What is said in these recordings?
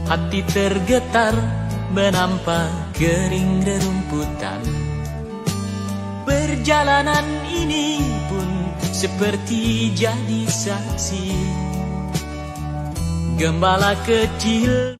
Hati tergetar menampak kering rerumputan. Perjalanan ini pun seperti jadi saksi. Gembala kecil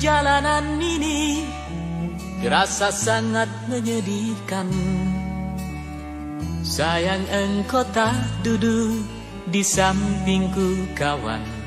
perjalanan ini terasa sangat menyedihkan. Sayang engkau tak duduk di sampingku kawan.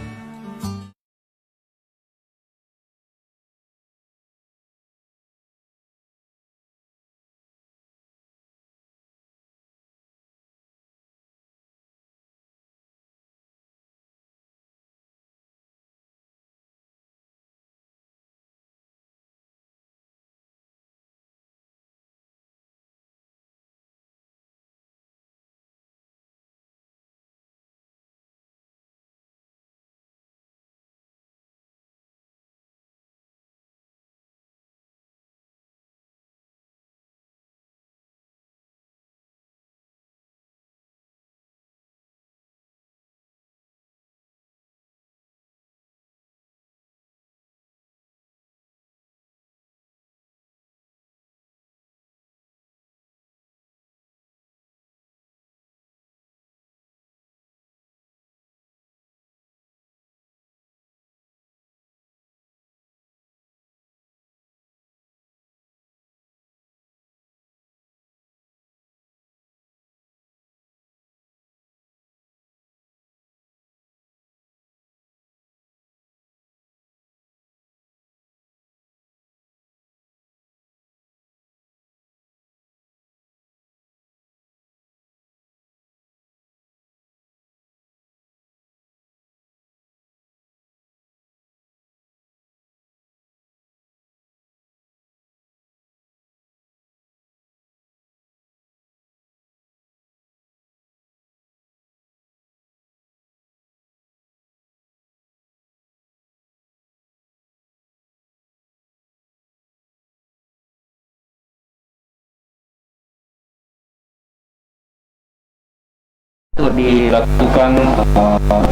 untuk dilakukan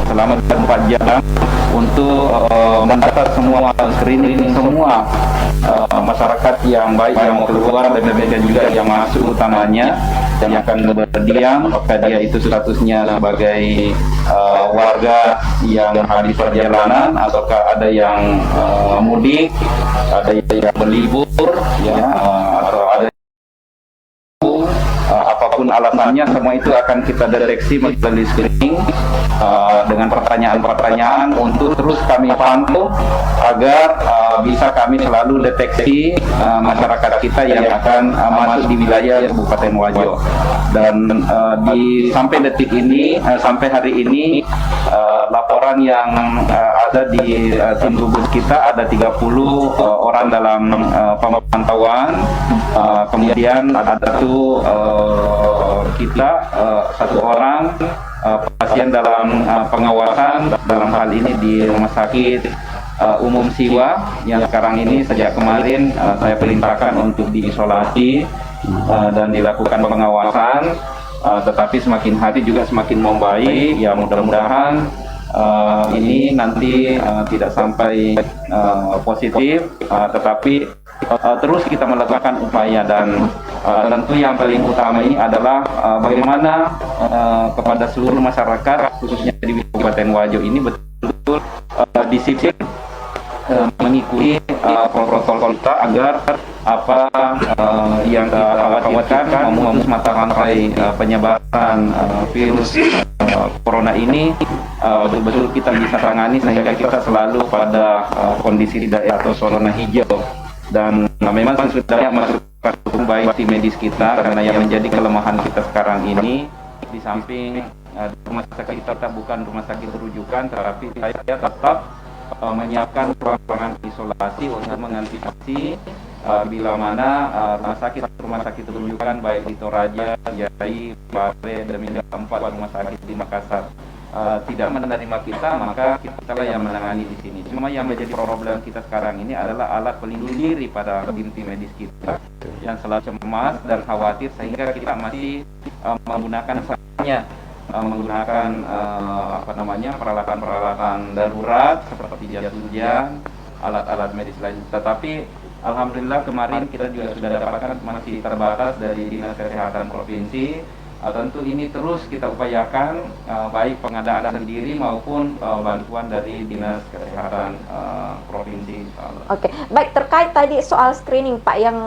selama 4 jam untuk mendata semua screening semua masyarakat yang baik yang mau keluar dan demikian juga yang masuk utamanya yang akan berdiam, apakah dia itu statusnya sebagai warga yang habis perjalanan ataukah ada yang mudik, ada yang berlibur ya, atau ada apapun alasannya, semua itu akan kita deteksi melalui screening dengan pertanyaan-pertanyaan untuk terus kami pantau agar bisa kami selalu deteksi masyarakat kita yang akan masuk di wilayah Kabupaten Wajo. Dan sampai detik ini, sampai hari ini, laporan yang ada di tim gugus kita ada 30 orang dalam pemantauan, kemudian ada satu kita satu orang pasien dalam pengawasan, dalam hal ini di Rumah Sakit Umum Siwa yang sekarang ini sejak kemarin saya perintahkan untuk diisolasi dan dilakukan pengawasan, tetapi semakin hari juga semakin membaik ya, mudah-mudahan ini nanti tidak sampai positif, tetapi terus kita melakukan upaya. Dan tentu yang paling utama ini adalah bagaimana kepada seluruh masyarakat khususnya di Kabupaten Wajo ini betul-betul disiplin mengikuti protokol kita agar apa yang kita khawatirkan memutus mata rantai penyebaran virus corona ini betul-betul kita bisa tangani sehingga kita selalu pada kondisi daerah atau zona hijau. Dan memang sudah masukan hukum baik tim medis kita, karena yang menjadi kelemahan kita sekarang ini di samping rumah sakit kita bukan rumah sakit rujukan, tetapi saya tetap menyiapkan ruangan isolasi untuk mengantisipasi bila mana rumah sakit rujukan baik di Toraja, Jai, Pare, dan 4 rumah sakit di Makassar tidak menerima kita, maka kita lah yang menangani di sini. Cuma yang menjadi problem kita sekarang ini adalah alat pelindung diri pada tim medis kita yang selalu cemas dan khawatir, sehingga kita masih menggunakan peralatan-peralatan darurat seperti jas hujan, alat-alat medis lain. Tetapi alhamdulillah kemarin kita juga sudah dapatkan masih terbatas dari Dinas Kesehatan Provinsi. Tentu ini terus kita upayakan, baik pengadaan sendiri maupun bantuan dari Dinas Kesehatan Provinsi. Oke, baik, terkait tadi soal screening Pak, yang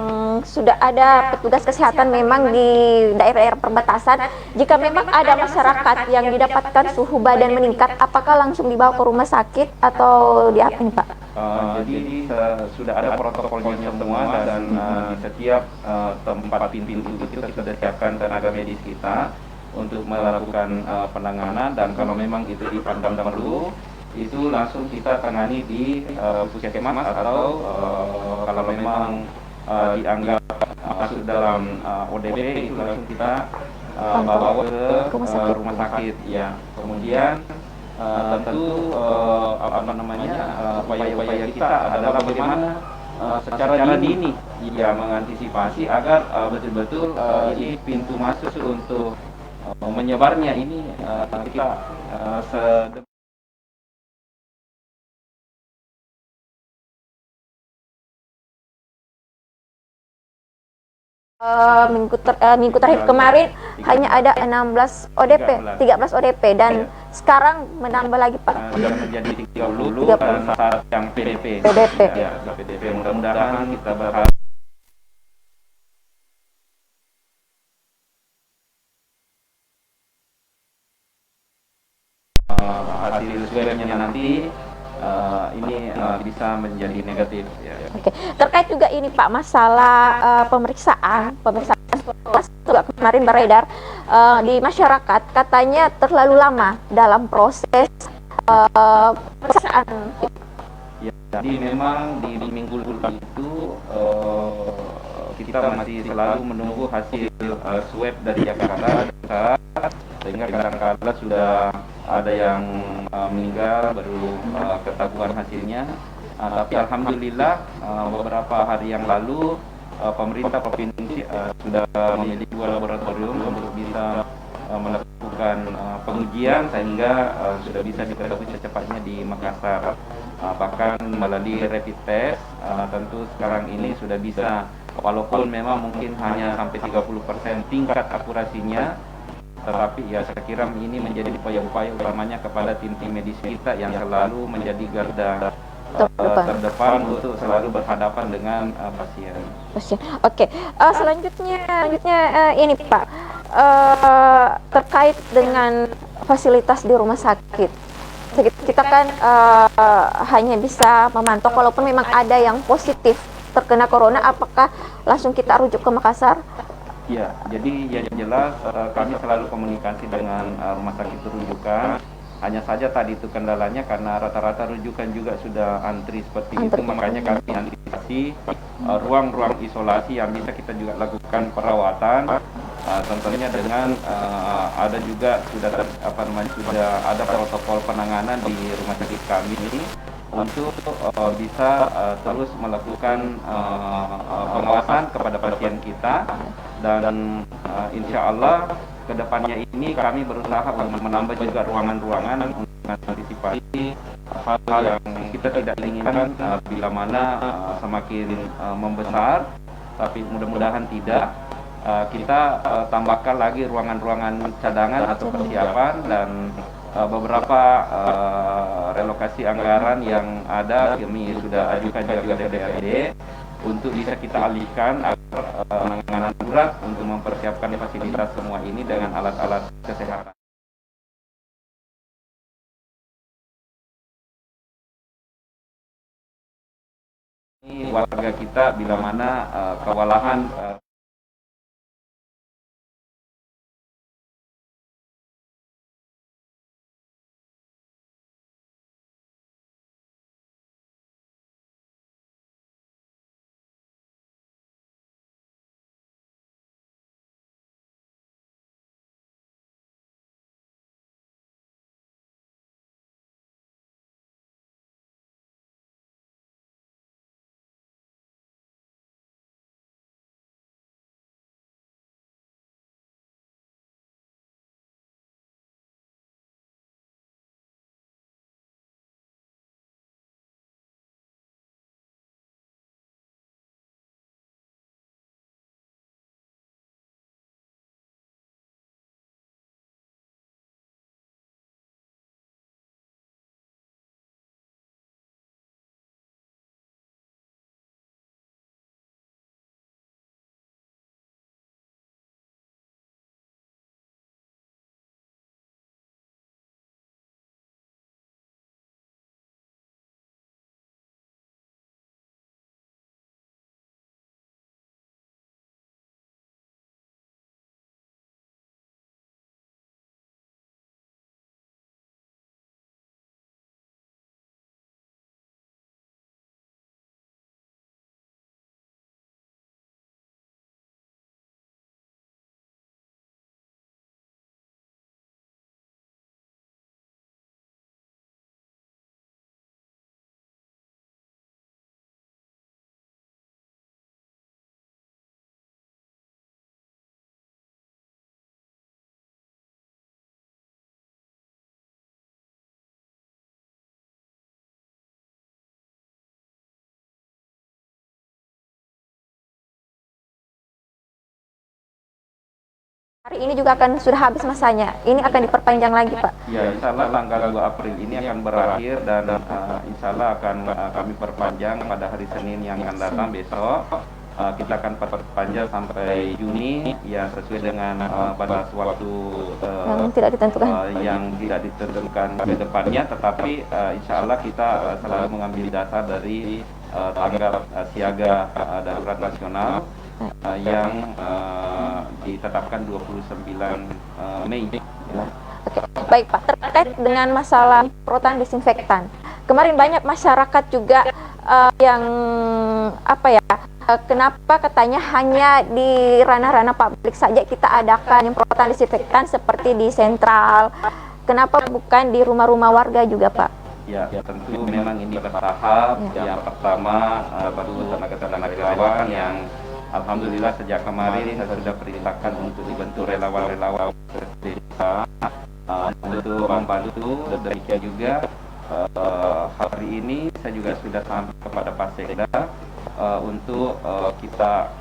sudah ada petugas kesehatan memang di daerah-daerah perbatasan, jika memang ada masyarakat yang didapatkan suhu badan meningkat, apakah langsung dibawa ke rumah sakit atau di apa nih Pak? Jadi sudah ada protokolnya semua, dan di setiap tempat pintu itu kita sudah siapkan tenaga medis kita untuk melakukan penanganan, dan kalau memang itu dipandang perlu, itu langsung kita tangani di puskesmas, atau kalau memang dianggap masuk dalam ODP itu langsung kita bawa ke rumah sakit ya. Kemudian tentu upaya-upaya kita adalah bagaimana secara dini ya mengantisipasi agar betul-betul ini pintu masuk untuk menyebarnya ini kita minggu terakhir kemarin hanya ada 16 ODP, 13 ODP, dan sekarang menambah lagi Pak. Sudah menjadi 30 dan saat yang PDP. Ya, PDP. Mudah-mudahan kita berharap hasil swabnya nanti ini bisa menjadi negatif ya. Oke. Terkait juga ini Pak, masalah pemeriksaan juga kemarin beredar di masyarakat, katanya terlalu lama dalam proses pemeriksaan. Ya, jadi memang di minggu lalu itu kita masih selalu menunggu hasil swab dari Jakarta, sehingga kadang-kadang sudah ada yang meninggal baru ketahuan hasilnya. Tapi alhamdulillah beberapa hari yang lalu pemerintah provinsi sudah memiliki 2 laboratorium untuk bisa melakukan melakukan pengujian sehingga sudah bisa diketahui secepatnya di Makassar. Bahkan melalui rapid test tentu sekarang ini sudah bisa, walaupun memang mungkin hanya sampai 30% tingkat akurasinya, tetapi ya saya kira ini menjadi upaya-upaya utamanya kepada tim-tim medis kita yang selalu menjadi garda terdepan untuk selalu berhadapan dengan pasien. Oke. Selanjutnya ini Pak, terkait dengan fasilitas di rumah sakit. Kita kan hanya bisa memantau walaupun memang ada yang positif terkena corona, apakah langsung kita rujuk ke Makassar? Ya, jadi yang jelas kami selalu komunikasi dengan rumah sakit rujukan. Hanya saja tadi itu kendalanya karena rata-rata rujukan juga sudah antri seperti itu, makanya kami antisipasi ruang-ruang isolasi yang bisa kita juga lakukan perawatan. Tentunya dengan ada juga sudah ada protokol penanganan di rumah sakit kami ini untuk bisa terus melakukan pengawasan kepada pasien kita, dan insya Allah kedepannya ini kami berusaha menambah juga ruangan-ruangan untuk mengantisipasi hal yang kita tidak inginkan bila mana semakin membesar, tapi mudah-mudahan tidak. Kita tambahkan lagi ruangan-ruangan cadangan atau persiapan, dan beberapa relokasi anggaran yang ada kami sudah ajukan juga ke DPRD untuk bisa kita alihkan agar penanganan darurat untuk mempersiapkan fasilitas semua ini dengan alat-alat kesehatan. Ini warga kita bila mana kewalahan Hari ini juga akan sudah habis masanya. Ini akan diperpanjang lagi, Pak. ya, insya Allah tanggal 2 April ini akan berakhir, dan insya Allah akan kami perpanjang pada hari Senin yang akan datang besok. Kita akan perpanjang sampai Juni, ya sesuai dengan batas waktu Yang tidak ditentukan. yang tidak ditentukan ke depannya, tetapi insya Allah kita selalu mengambil dasar dari tanggap siaga darurat nasional yang ditetapkan 29 Mei. Oke, baik Pak. Terkait dengan masalah penyemprotan disinfektan, kemarin banyak masyarakat juga yang kenapa katanya hanya di ranah-ranah publik saja kita adakan penyemprotan disinfektan seperti di sentral, kenapa bukan di rumah-rumah warga juga, Pak? Ya, tentu memang ini bertahap. Yang pertama baru tenaga-tenaga relawan yang Alhamdulillah sejak kemarin saya sudah perintahkan untuk dibentuk relawan-relawan desa untuk membantu. Demikian juga hari ini saya juga sudah sampai kepada Pak Sekda untuk kita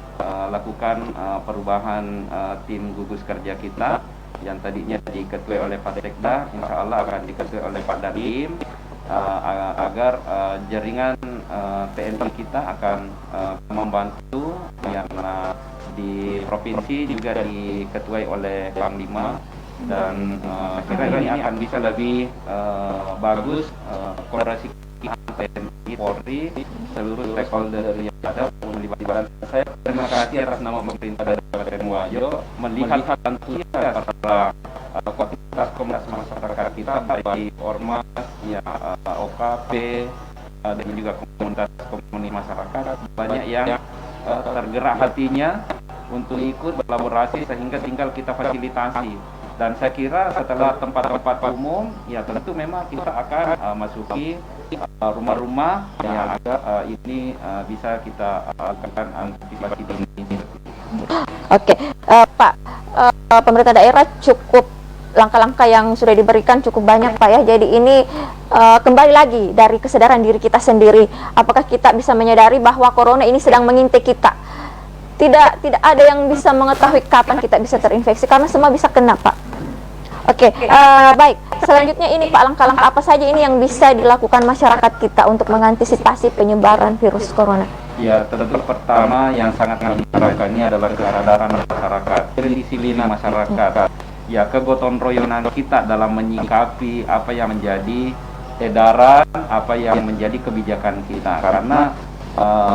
lakukan perubahan tim gugus kerja kita yang tadinya diketuai oleh Pak Sekda, insya Allah akan diketuai oleh Pak Dandim, agar jaringan TNI kita akan membantu yang di provinsi juga diketuai oleh Panglima, dan kira ini akan bisa lebih bagus kolaborasi TNI, Polri, seluruh stakeholder yang ada melibatkan. Saya terima kasih atas nama pemerintah dari Kabupaten Muarjo melihat tentunya para komunitas masyarakat kita, baik ormas, ya OKP, dan juga komunitas masyarakat banyak yang tergerak hatinya untuk ikut berkolaborasi sehingga tinggal kita fasilitasi. Dan saya kira setelah tempat-tempat umum, ya tentu memang kita akan masuki rumah-rumah yang agar ini bisa kita lakukan antisipasi dini. Oke, Pak, pemerintah daerah cukup langkah-langkah yang sudah diberikan cukup banyak, Pak ya. Jadi ini kembali lagi dari kesadaran diri kita sendiri. Apakah kita bisa menyadari bahwa corona ini sedang mengintai kita? Tidak ada yang bisa mengetahui kapan kita bisa terinfeksi karena semua bisa kena, Pak. Oke, baik. Selanjutnya ini Pak, langkah-langkah apa saja ini yang bisa dilakukan masyarakat kita untuk mengantisipasi penyebaran virus corona? Ya, tentu pertama yang sangat kami harapkan ini adalah kesadaran masyarakat, kedisiplinan masyarakat, ya kegotong royonan kita dalam menyikapi apa yang menjadi edaran, apa yang menjadi kebijakan kita. Karena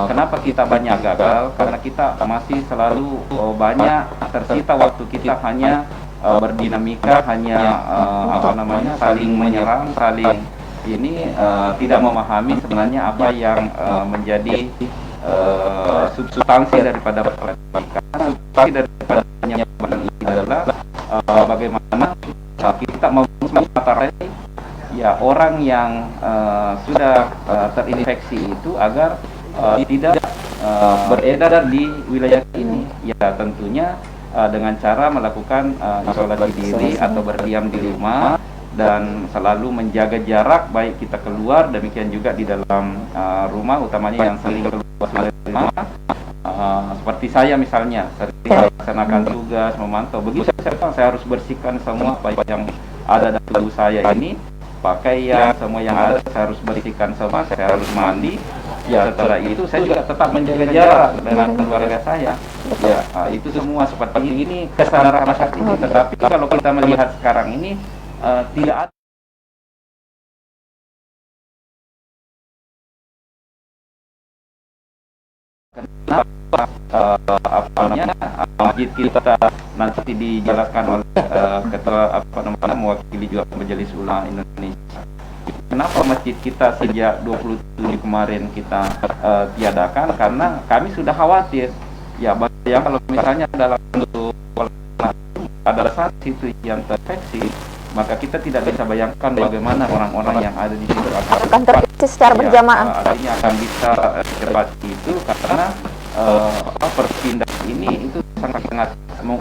kenapa kita banyak gagal? Karena kita masih selalu banyak tersita waktu kita hanya berdinamika, hanya saling menyerang, saling ini tidak memahami sebenarnya apa yang menjadi substansi daripada pendidikan. Substansi daripada penyebaran ini adalah bagaimana kita mematarai ya orang yang sudah terinfeksi itu agar tidak beredar di wilayah ini. Ya tentunya dengan cara melakukan isolasi diri atau berdiam di rumah dan selalu menjaga jarak baik kita keluar, demikian juga di dalam rumah, utamanya yang sering keluar dari rumah. Seperti saya misalnya sering melaksanakan tugas memantau, begitu saya harus bersihkan semua baik yang ada dalam tubuh saya ini, pakaian semua yang ada saya harus bersihkan semua, saya harus mandi. Ya setelah itu saya juga tetap menjaga jarak dengan keluarga saya. Ya itu semua seperti ini kesadaran masyarakat ini. Tetapi kalau kita melihat sekarang ini tidak ada masjid kita nanti dijelaskan oleh ketua mewakili juga Majelis Ulama Indonesia. Kenapa masjid kita sejak 27 kemarin kita tiadakan? Karena kami sudah khawatir. Ya, yang kalau misalnya dalam bentuk ada saat situ yang terinfeksi, maka kita tidak bisa bayangkan bagaimana orang-orang yang ada di situ akan terinfeksi secara berjamaah. Artinya akan bisa cepat itu karena perpindahan ini itu sangat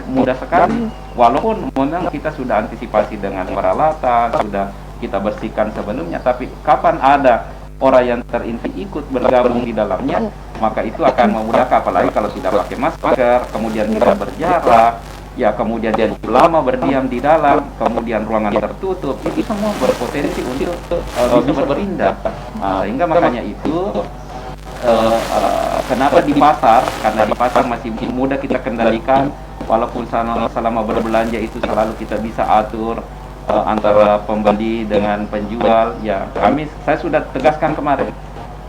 mudah sekali. Walaupun memang kita sudah antisipasi dengan peralatan, sudah kita bersihkan sebelumnya, tapi kapan ada orang yang terinfeksi ikut bergabung di dalamnya, maka itu akan memudahkan, apalagi kalau tidak pakai masker, kemudian tidak berjarak, ya kemudian dia lama berdiam di dalam, kemudian ruangan tertutup, itu semua berpotensi untuk bisa berpindah. Sehingga makanya itu kenapa di pasar, karena di pasar masih mudah kita kendalikan, walaupun selama berbelanja itu selalu kita bisa atur antara pembeli dengan penjual. Ya saya sudah tegaskan kemarin,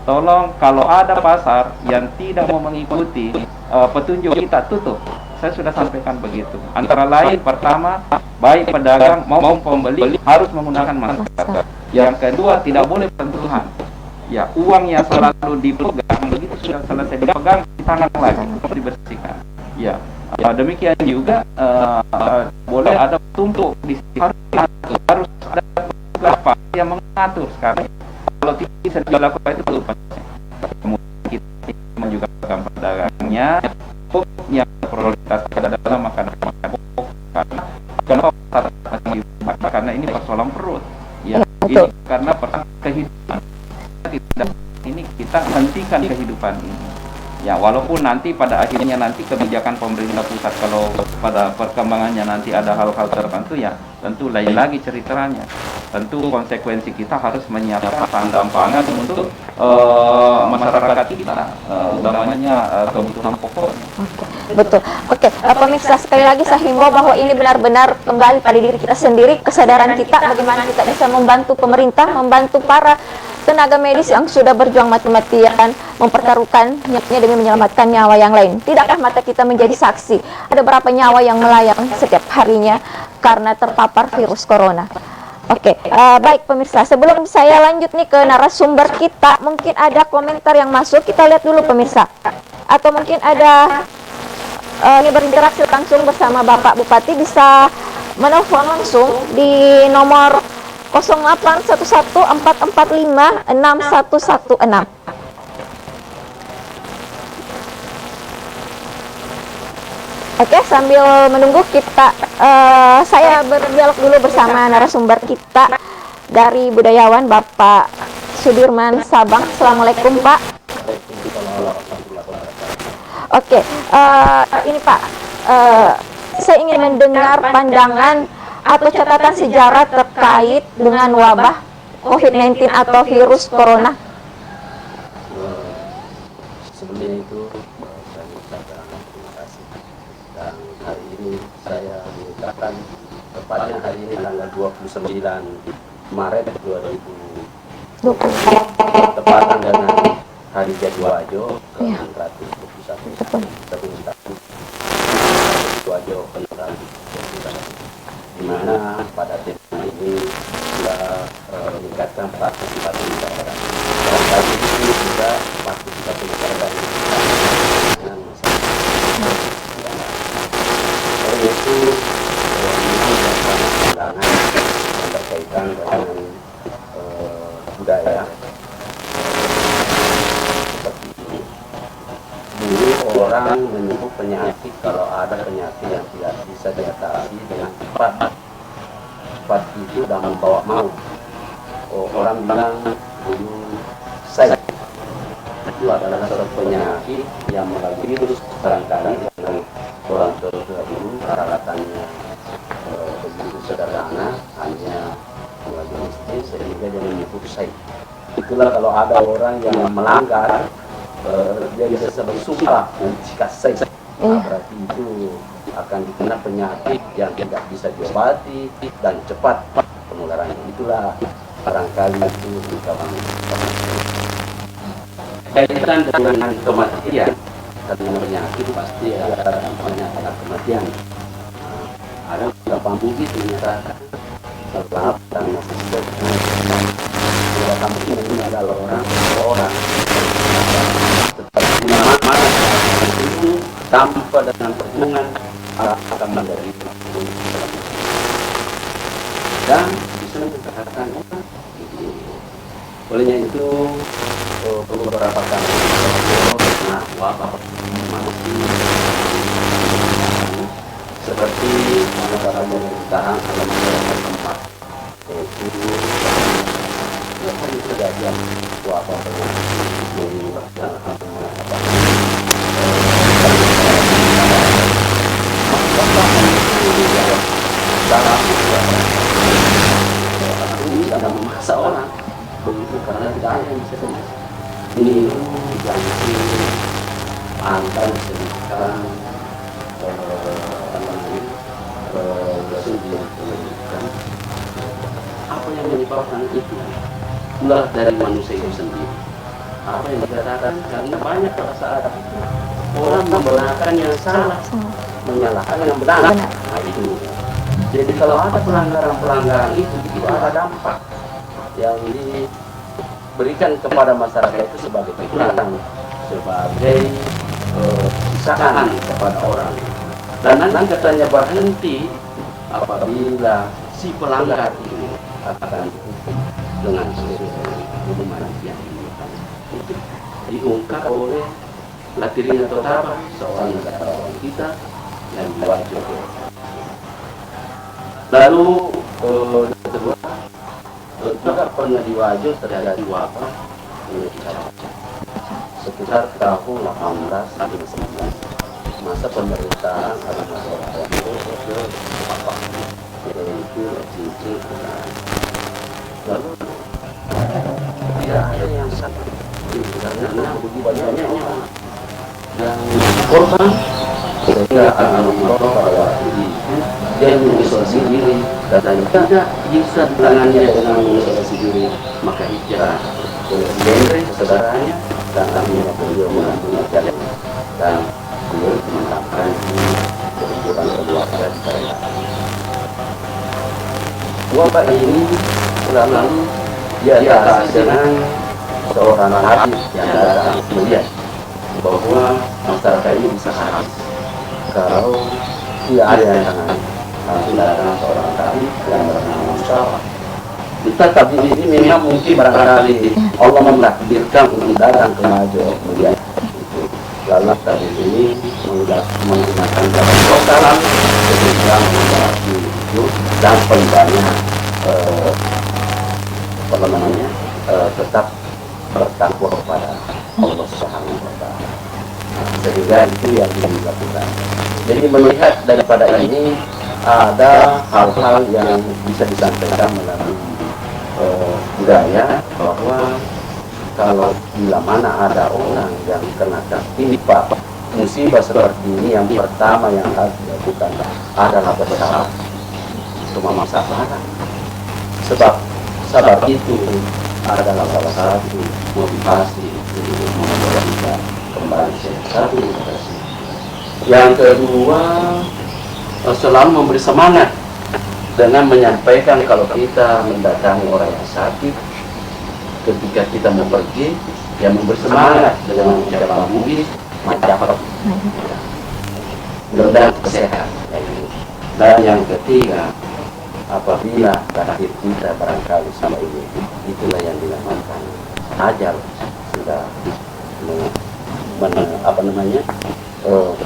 tolong kalau ada pasar yang tidak mau mengikuti petunjuk kita, tutup. Saya sudah sampaikan begitu. Antara lain, pertama, baik pedagang maupun pembeli harus menggunakan masker. Yang kedua, tidak boleh sentuhan. Ya, uang yang selalu dipegang, begitu sudah selesai dipegang, di tangan lagi, dibersihkan. Ya, demikian juga boleh ada tumpuk di sini, harus ada beberapa yang mengatur sekarang. Kalau tidak bisa dilakukan itu lupa. Kemudian kita juga pedagangnya, adalah makanan pokok. Karena ini persoalan perut. Ya, ini karena kehidupan tidak, ini kita hentikan kehidupan ini. Ya, walaupun nanti pada akhirnya nanti kebijakan pemerintah pusat kalau pada perkembangannya nanti ada hal-hal tertentu, ya tentu lain lagi ceritanya. Tentu konsekuensi kita harus menyiapkan sandang pangan untuk masyarakat kita, utamanya kebutuhan pokok. Betul. Oke, pemirsa, sekali lagi saya himbau bahwa ini benar-benar kembali pada diri kita sendiri, kesadaran kita bagaimana kita bisa membantu pemerintah, membantu para tenaga medis yang sudah berjuang mati-matian mempertaruhkan nyawanya demi menyelamatkan nyawa yang lain. Tidakkah mata kita menjadi saksi ada berapa nyawa yang melayang setiap harinya karena terpapar virus corona? Oke, baik pemirsa, sebelum saya lanjut nih ke narasumber kita, mungkin ada komentar yang masuk, kita lihat dulu pemirsa. Atau mungkin ada ini berinteraksi langsung bersama Bapak Bupati, bisa menelpon langsung di nomor 0811445616. Oke, sambil menunggu kita, saya berdialog dulu bersama narasumber kita dari budayawan Bapak Sudirman Sabang. Assalamualaikum Pak. Oke, ini Pak, saya ingin mendengar pandangan atau catatan sejarah terkait dengan wabah COVID-19 atau virus corona. Sebelumnya itu saya mengucapkan terima kasih, dan hari ini saya mengucapkan tepatnya hari ini tanggal 29 Maret 2020, tepatan dengan hari Jadi Wajo ke-121 Wajo ke-121, di mana pada tema ini sudah meningkatkan partisipasi masyarakat. Dan tadi itu juga partisipasi masyarakat dengan masyarakat. Oleh itu, memang banyak pandangan yang berkaitan dengan budaya. Seperti ini, dulu orang menyebut penyakit kalau ada penyakit yang tidak bisa diatasi dengan cepat. Cepat itu dan membawa maut. Orang bilang dulu saya itu adalah suatu penyakit yang melalui virus, barangkali dengan orang tua dulu peralatannya begitu sederhana, hanya melalui listrik, sehingga dia menyebut saya. Itulah kalau ada orang yang melanggar, dia bisa bersumpah jika saya, berarti itu akan dikena penyakit yang tidak bisa diobati dan cepat penularannya. Itulah barangkali itu kawan. Kaitan dengan kematian, karena penyakit pasti ada dampaknya pada kematian. Ada beberapa bukti ternyata setelah dan beberapa bukti ini adalah orang tetapi mana itu tanpa dengan perhubungan akan menderita. Dan bisa dikatakan olehnya itu beberapa kali nah wabah masih seperti negara pemerintahan atau masyarakat tempat itu kejadian wabah menyebabkan ini ada memaksa orang begitu karena tidak ada yang bisa dengar. Ini ganti angka disebutkan apa yang menyebabkan itu? Ulah dari manusia itu sendiri. Apa yang dikatakan? Karena banyak pada saat itu orang membenarkan yang salah, menyalahkan yang benar. Nah itu. Jadi kalau ada pelanggaran-pelanggaran itu ada dampak yang diberikan kepada masyarakat itu sebagai teguran, sebagai siksaan kepada orang. Dan nanti katanya berhenti apabila si pelanggar ini akan dihukum dengan hukuman yang itu diungkap oleh Latirina Totaba, seorang negarawan kita yang diwajib. Lalu yang kedua, juga pernah diwajib terjadi wabah di Cilacap sekitar tahun 1899, masa pemerintahan Harun Masiku ke apa yaitu Cici. Lalu tidak ada yang sakit karena begitu banyaknya orang yang korban, sehingga almarhum pada waktu itu dia mengisolasi diri dan tidak bisa ditangani dengan mengisolasi diri, maka hijrah ke Henry saudaranya dan akhirnya beliau mengambil jalan dan beliau menerapkan kehidupan keluarga di sana. Wabah ini lalu diatasi dengan seorang hadis yang datang melihat bahwa masyarakat ini bisa habis kalau tidak ada yang tangan. Langsung datang seorang hadis yang bernama Musa. Kita tabir ini memang mungkin barangkali Allah menakdirkan untuk datang ke Majo melihat itu. Lalu tabir ini menggunakan cara salam sehingga menghadapi itu dan penbanyak tetap bertakwa kepada Allah Subhanahu wa Ta'ala. Sehingga itu yang dilakukan. Jadi melihat daripada ini ada hal-hal yang bisa disampaikan melalui budaya bahwa kalau bila mana ada orang yang kena tertimpa musibah seperti ini, yang pertama yang harus dilakukan adalah bersabar. Cuma sabar. Sebab sabar itu adalah salah satu motivasi untuk membawa kita kembali satu motivasi. Yang kedua, selalu memberi semangat dengan menyampaikan kalau kita mendatangi orang yang sakit, ketika kita mau pergi, yang memberi semangat dengan ucapan bugis, macam mudah-mudahan kesehatan. Dan yang ketiga, apabila terakhir kita barangkali sama ini, itulah yang dinamakan ajar sudah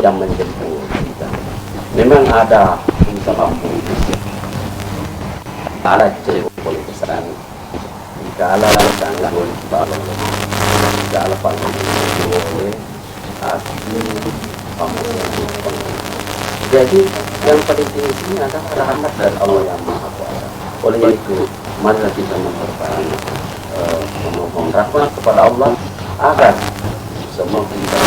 yang menjemput kita. Memang ada usaha ada cerita politik dikala sangat boleh balon dikala paling boleh asli pamer. Jadi yang paling tinggi ini adalah rahmat dari Allah yang Maha Kuasa. Oleh itu, marilah kita memperbanyak memohon rahmat kepada Allah agar semua kita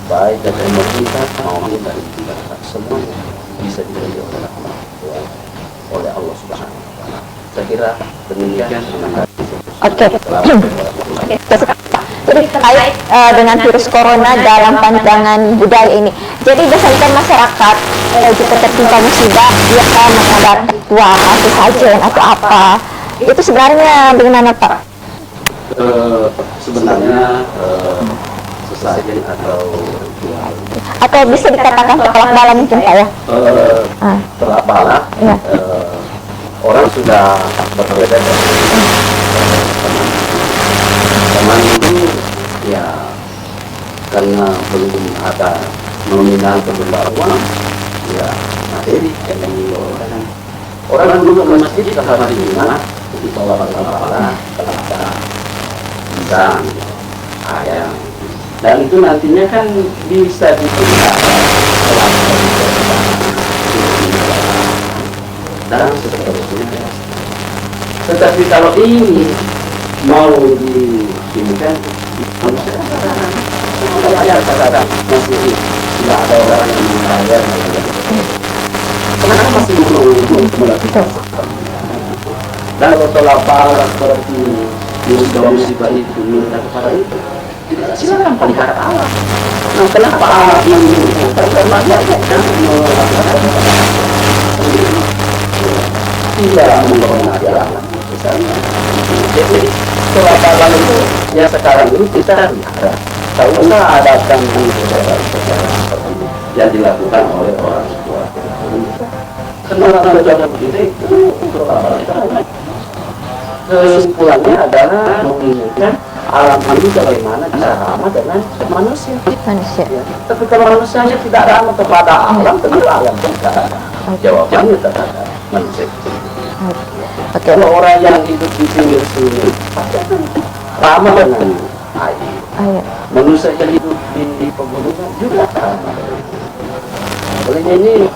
baik dari pemerintah maupun dari kita semuanya bisa diberi oleh rahmat oleh Allah Subhanahu wa Ta'ala. Saya kira demikian. Oke. Jadi terkait dengan virus corona dalam pandangan budaya ini. Jadi biasanya masyarakat jika tertimpa musibah dia akan menghadap tua atau sajen atau apa. Itu sebenarnya bagaimana Pak? Sebenarnya sesajen atau bisa dikatakan tolak bala mungkin Pak ya? Tolak bala. Ya. Orang sudah berbeda dengan teman ini ya, karena belum ada nominal pembaruan ya materi yang orang dulu ke masjid kalau di mana di bawah bala kelapa pisang ayam, dan itu nantinya kan bisa digunakan dan seterusnya. Tetapi kalau ini mau diinginkan masih tidak ada orang yang membayar. Kenapa masih melakukan? Dan kalau tolak bala seperti musibah itu minta kepada itu, silakan pelihara Allah. Nah, kenapa ini tidak menghormati alam misalnya? Jadi tolak bala itu ya sekarang ini kita lihat. Tak usah adakan yang dilakukan oleh orang tua. Kenapa saja begini? Kesimpulannya adalah menginginkan alam ini bagaimana bisa ramah dengan manusia. Manusia. Ya. Tapi kalau manusianya tidak ramah kepada alam, tentu alam tidak ada. Jawabannya terhadap manusia. Oke. Kalau orang yang hidup di pinggir sungai, pasti akan ramah dengan air. Ayo. Manusia yang hidup di pegunungan juga ramah. Oleh ini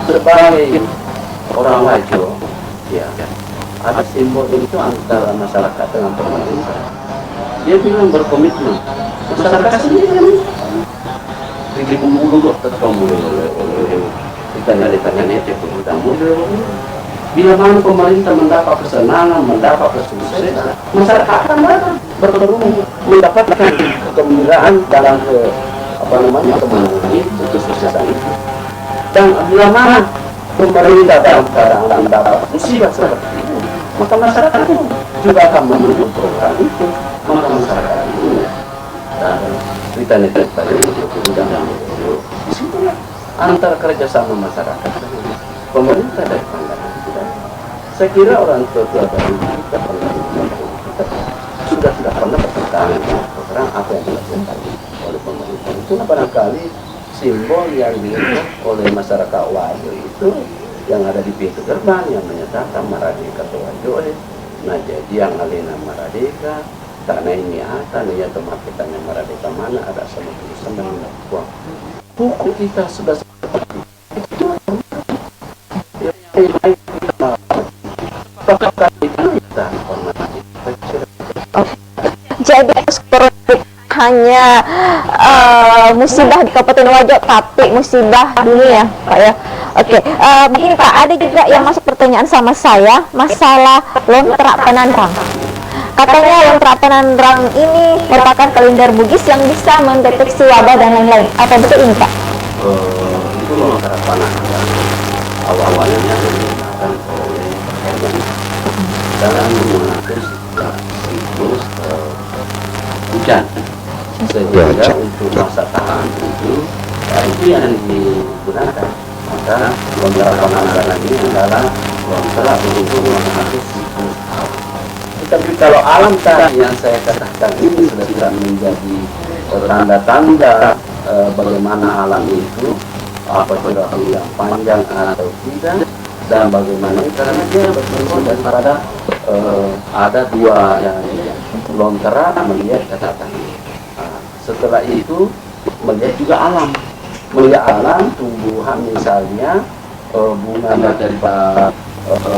sebagai orang Wajo, ya, ada simbol itu antara masyarakat dengan pemerintah. Dia bilang berkomitmen. Masyarakat sendiri di bumbu tetap oleh ditanya-tanya bila mana pemerintah mendapat kesenangan, mendapat kesuksesan, masyarakat akan berterung mendapatkan kegembiraan dalam kemenangan itu, kesuksesan itu. Dan bila mana pemerintah dalam keadaan mendapat musibah seperti itu, maka masyarakat juga akan menunggu program itu, maka masyarakat itu dan ceritanya tadi itu disitulah antara kerjasama masyarakat dengan pemerintah dan pandangan kita. Saya kira orang tua dari kita sudah tidak pernah bertentangan dengan program apa yang dilakukan oleh pemerintah. Itulah barangkali simbol yang dilihat oleh masyarakat Wajo itu yang ada di pintu gerbang yang menyatakan Maradeka Wajo. Nah jadi yang alena Maradeka, karena ini tanahnya tempat kitanya Maradeka mana ada sama tulisan dan buang. Buku kita sudah seperti itu. Jadi hanya musibah di Kabupaten Wajo, tapi musibah dunia, Pak ya. Oke, begini Pak, ada juga yang masuk pertanyaan sama saya masalah lontra penandang. Katanya lontra penandang ini merupakan kalender Bugis yang bisa mendeteksi wabah dan lain-lain. Apa betul ini Pak? Itu lontra penandang awalnya digunakan oleh hewan dalam menggunakan siklus hujan, sehingga untuk masa tahan itu yang digunakan. Maka lontra penandang ini adalah lontra untuk mengatasi siklus alam. Tapi kalau alam tadi yang saya katakan ini sudah tidak menjadi tanda-tanda bagaimana alam itu, apa sudah yang panjang atau tidak, dan bagaimana karena dia berbentuk daripada ada dua yang lontera melihat catatan. Setelah itu melihat juga alam, melihat alam tumbuhan misalnya bunga daripada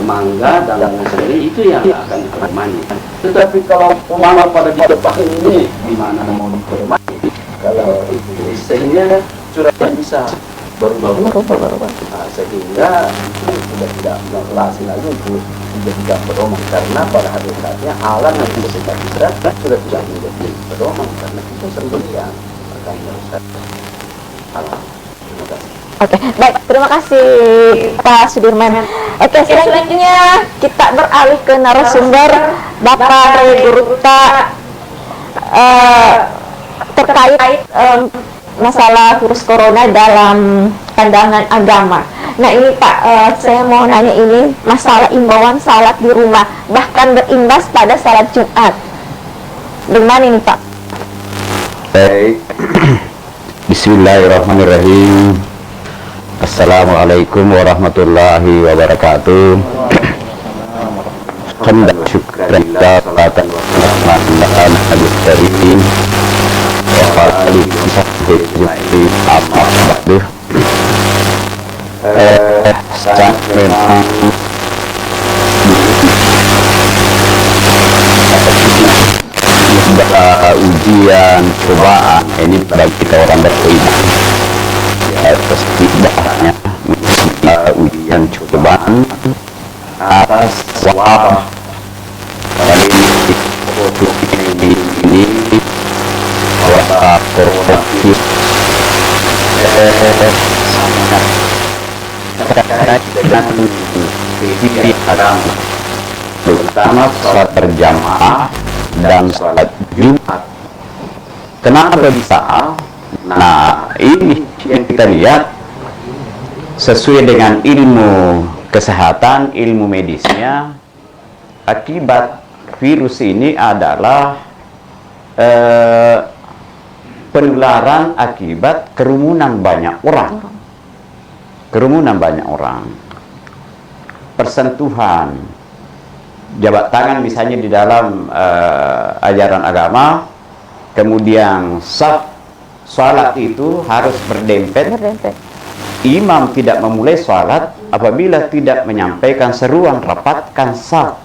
mangga dalam sendiri itu yang akan dipermani. Tetapi kalau pemana pada di depan ini gimana mau dipermani? Kalau itu sehingga curahnya bisa berubah-ubah. Sehingga sudah tidak berlasi lagi untuk tidak pedoman karena pada hakikatnya alam yang kita sudah tidak menjadi pedoman karena kita sendiri yang akan merusak alam. Terima kasih. Oke, baik. Terima kasih Pak Sudirman. Oke, selanjutnya kita beralih ke narasumber Bapak Ray Guruta terkait masalah virus corona dalam pandangan agama. Nah ini Pak, saya mau nanya ini masalah imbauan salat di rumah, bahkan berimbas pada salat Jumat. Bagaimana ini Pak? Baik. Bismillahirrahmanirrahim. Assalamualaikum warahmatullahi wabarakatuh. Hamdan syukran lillah salatan wa salaman ala nabiyil karim wa alihi wa sahbihi amma ba'du. Sangat memang ujian cobaan ini bagi kita orang beriman. Atas tidaknya ujian cobaan atas wabah ini wabah coronavirus sangat dengan diri agama, terutama sholat berjamaah dan sholat Jumat. Kenapa bisa? Nah, ini yang kita lihat sesuai dengan ilmu kesehatan, ilmu medisnya. Akibat virus ini adalah penularan akibat kerumunan banyak orang. Kerumunan banyak orang. Persentuhan jabat tangan misalnya di dalam ajaran agama, kemudian saf salat itu harus berdempet. Imam tidak memulai salat apabila tidak menyampaikan seruan rapatkan saf,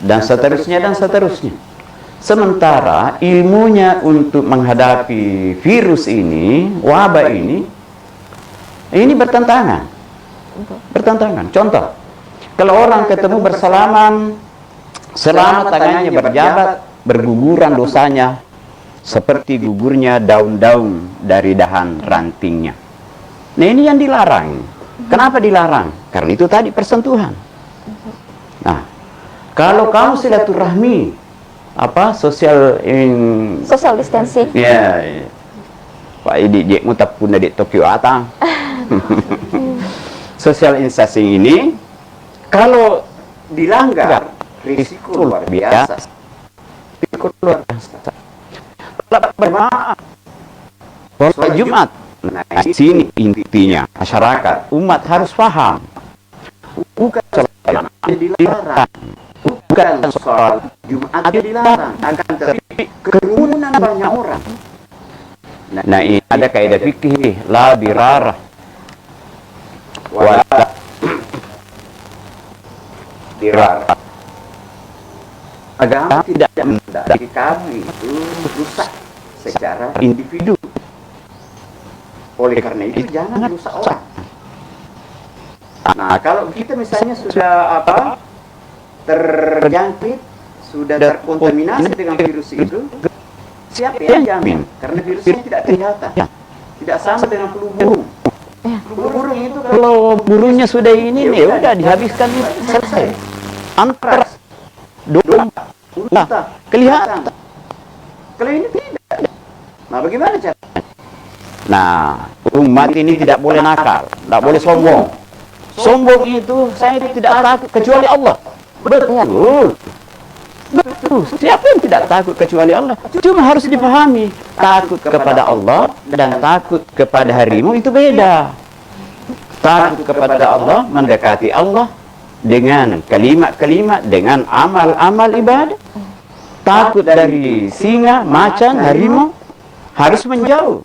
dan seterusnya dan seterusnya. Sementara ilmunya untuk menghadapi virus ini, wabah ini bertentangan. Bertentangan. Contoh, kalau orang ketemu bersalaman, selama tangannya berjabat, berguguran dosanya seperti gugurnya daun-daun dari dahan rantingnya. Nah, ini yang dilarang. Kenapa dilarang? Karena itu tadi persentuhan. Nah, kalau kamu silaturahmi, social distancing. Ya, Pak Idi jek mutap pun di Tokyo atang. Social distancing ini kalau dilanggar risiko luar biasa. Risiko luar biasa. Kalau bermaaf, sholat Jumat. Nah, di sini intinya masyarakat, umat harus paham. Bukan sholat dilarang. Bukan sholat Jumat dilarang, akan tetapi kerumunan banyak orang. Nah, ini ada kaidah fikih la dirarah wala dirarah. Agama tidak mendaki kamu itu rusak secara individu. Oleh karena itu jangan rusak orang. Nah, kalau kita misalnya sudah terjangkit, sudah terkontaminasi dengan virus itu, siapa yang jamin? Karena virusnya tidak kelihatan, tidak sama dengan flu burung. Flu burung itu kalau burungnya sudah ini nih, udah dihabiskan, selesai. Antraks, domba, unta, kelihatan. Kalau ini tidak. Nah, bagaimana caranya? Nah, umat ini tidak boleh nakal, tidak boleh sombong. Sombong itu saya tidak takut kecuali Allah. Betul. Betul. Siapa yang tidak takut kecuali Allah? Cuma harus dipahami, takut kepada Allah dan takut kepada harimau itu beda. Takut kepada Allah, mendekati Allah dengan kalimat-kalimat, dengan amal-amal ibadah. Takut dari singa, macan, harimau harus menjauh.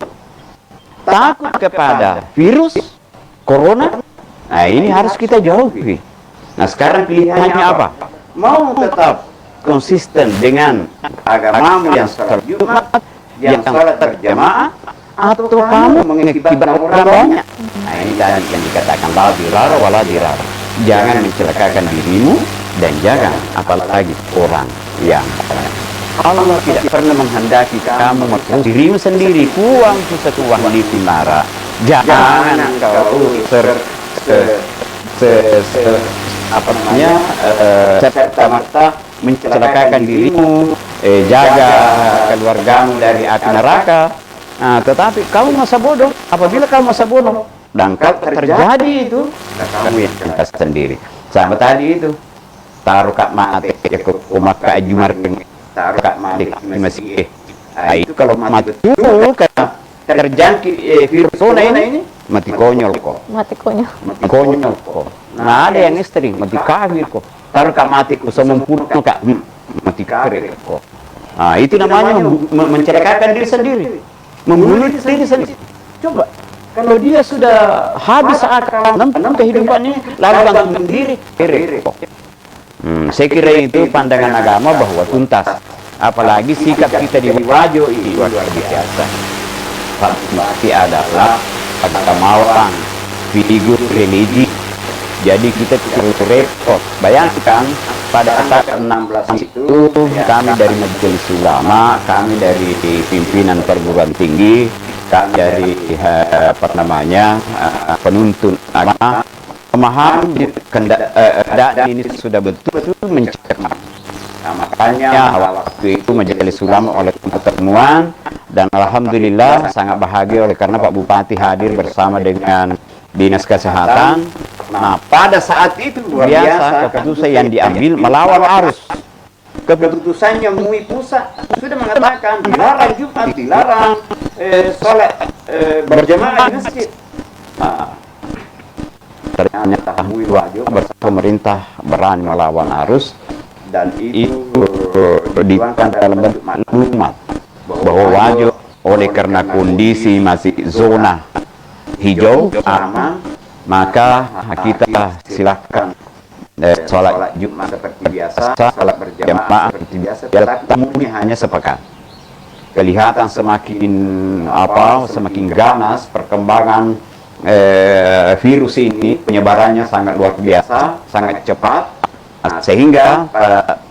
Takut kepada virus corona, nah ini harus kita jauhi. Nah, sekarang pilihannya apa? Mau tetap konsisten dengan agamamu yang sholat Jumat, yang sholat berjamaah, atau kamu mengakibatkan orang banyak? Nah, ini tadi yang dikatakan la dirara wala dirara. Jangan mencelakakan dirimu dan jangan apalagi orang yang banyak. Allah tidak pernah menghendaki kamu mengurus dirimu sendiri, kuang sesuatu di timara. Jangan kau serta-merta mencelakakan dirimu, jaga keluargamu dari api neraka. Nah, tetapi kamu masa bodoh. Apabila kamu masa bodoh dan kalau terjadi itu, kamu yang kita sendiri. Sama tadi itu, taruh kak mati ke umat ke ajumar, taruh kak mati masih. Nah, itu kalau mati betul karena terjangkit virus ini, mati konyol kok. Mati konyol kok. Nah, ada yang ekstrim, mati kafir kok. Taruh kak mati ku semempurna kak, mati kafir kok. Nah, itu namanya mencelakakan diri sendiri, membunuh diri sendiri. Coba, kalau dia sudah habis akal dalam kehidupannya, lalu langsung diri kok. Saya kira itu pandangan agama bahwa tuntas. Apalagi sikap kita di Wajo ini luar biasa. Pasti adalah agamawan, figur religi. Jadi kita tidak repot. Bayangkan pada saat 16 itu kami dari Majelis Ulama, kami dari pimpinan perguruan tinggi, kami dari penuntun agama, memahami keadaan ini sudah betul-betul mencermat. Nah, makanya waktu itu Majelis Ulama oleh pertemuan, dan alhamdulillah sangat bahagia oleh karena Pak Bupati hadir bersama dengan Dinas Kesehatan. Nah, pada saat itu luar biasa keputusan yang diambil melawan arus. keputusannya MUI pusat sudah mengatakan dilarang Jumat, dilarang sholat berjamaah di masjid. Ternyata MUI wajib bersama pemerintah berani melawan arus, dan itu dituangkan dalam bentuk maklumat bahwa wajib oleh karena kondisi masih zona hijau aman, maka kita silakan sholat Jumat seperti biasa, sholat berjamaah seperti biasa, tetapi MUI hanya sepekan. Kelihatan semakin ganas perkembangan virus ini, penyebarannya sangat luar biasa, sangat cepat, sehingga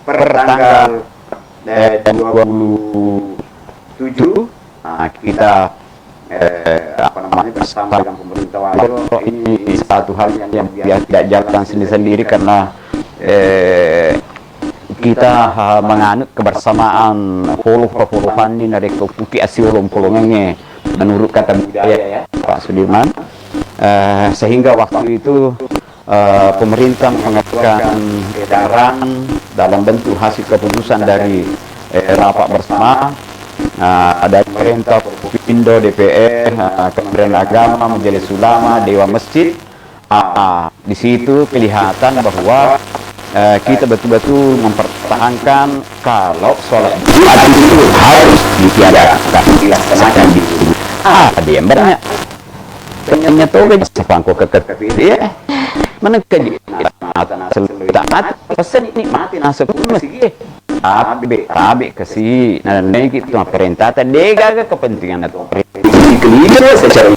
per tanggal 27 kita bersama dengan pemerintah wajib. Ini satu hal yang tidak jalan sendiri karena kita menganut kebersamaan puluhan ini dari kuki asilum pulungnya menurut kata budaya ya Pak Sudirman. Sehingga waktu itu pemerintah mengeluarkan edaran dalam bentuk hasil keputusan dari rapat bersama dari pemerintah, Provinsi, DPR, Kementerian Agama, Majelis Ulama, Dewan Masjid. Di situ kelihatan bahwa kita betul-betul mempertahankan kalau sholat Jumat itu harus ditiadakan, dilaksanakan di ada yang banyak. Tanya tahu kan sepangko ya mana kaji taat pesan nikmati nasa pun masih abe kasih nah naik itu perintah tadi gak kepentingan atau kelihatan secara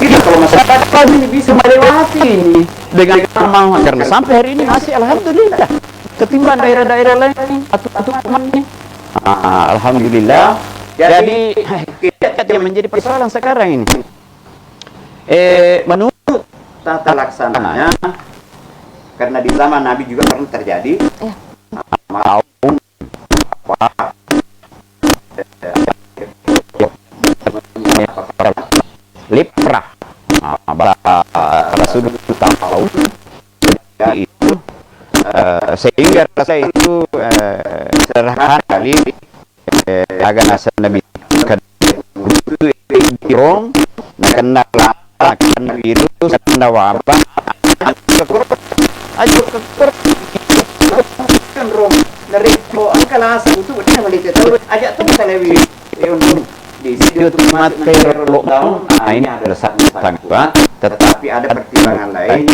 kita kalau masyarakat kami bisa melewati ini dengan aman karena sampai hari ini masih alhamdulillah ketimbang daerah-daerah lain atau temannya alhamdulillah. Jadi yang menjadi persoalan sekarang ini menurut tata laksananya, karena di zaman Nabi juga pernah terjadi tahun liprah Rasulullah tahu itu sehingga rasa itu sederhana kali agak nasa Nabi dirong kena kena virus kena wabah aja kan rom dari angkalas itu benar balik tahu aja tuh telewi di situ mat kayak lockdown. Ini adalah sangat kuat, tetapi ada pertimbangan lain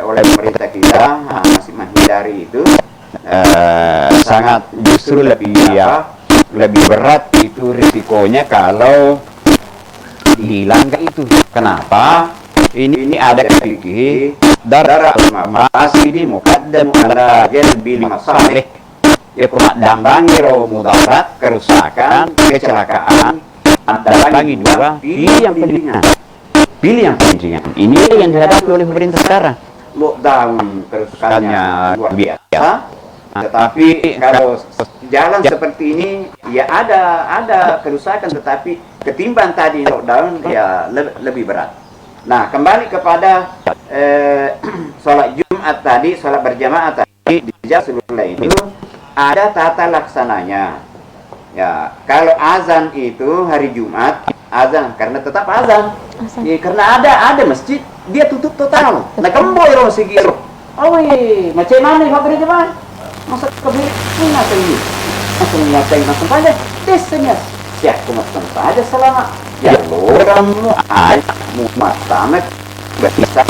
oleh pemerintah kita masih menghindari itu sangat justru lebih berat itu risikonya kalau dihilangkan itu. Kenapa? Ini ada fikih darah masih di muqaddam ala jalbil masalih. Ya dambangi ro mudarat, kerusakan, kecelakaan, dambangi dua, pilih yang pentingan. Pilih yang pentingan. Ini yang dihadapi oleh pemerintah sekarang. Lockdown kerusakannya luar biasa. Tetapi kalau jalan seperti ini ya ada kerusakan, tetapi ketimbang tadi lockdown ya lebih berat. Nah, kembali kepada sholat Jumat tadi, sholat berjamaah tadi di Rasulullah itu ada tata laksananya. Ya, kalau azan itu hari Jumat azan karena tetap azan. Ya, karena ada masjid dia tutup total. Nah, kembali ro sigiro. Oh, macam mana maghrib jemaah? Masa kebiri punya ini langsung nyatain langsung saja tesnya ya kumaskan saja selama ya orang ada muat sama bisa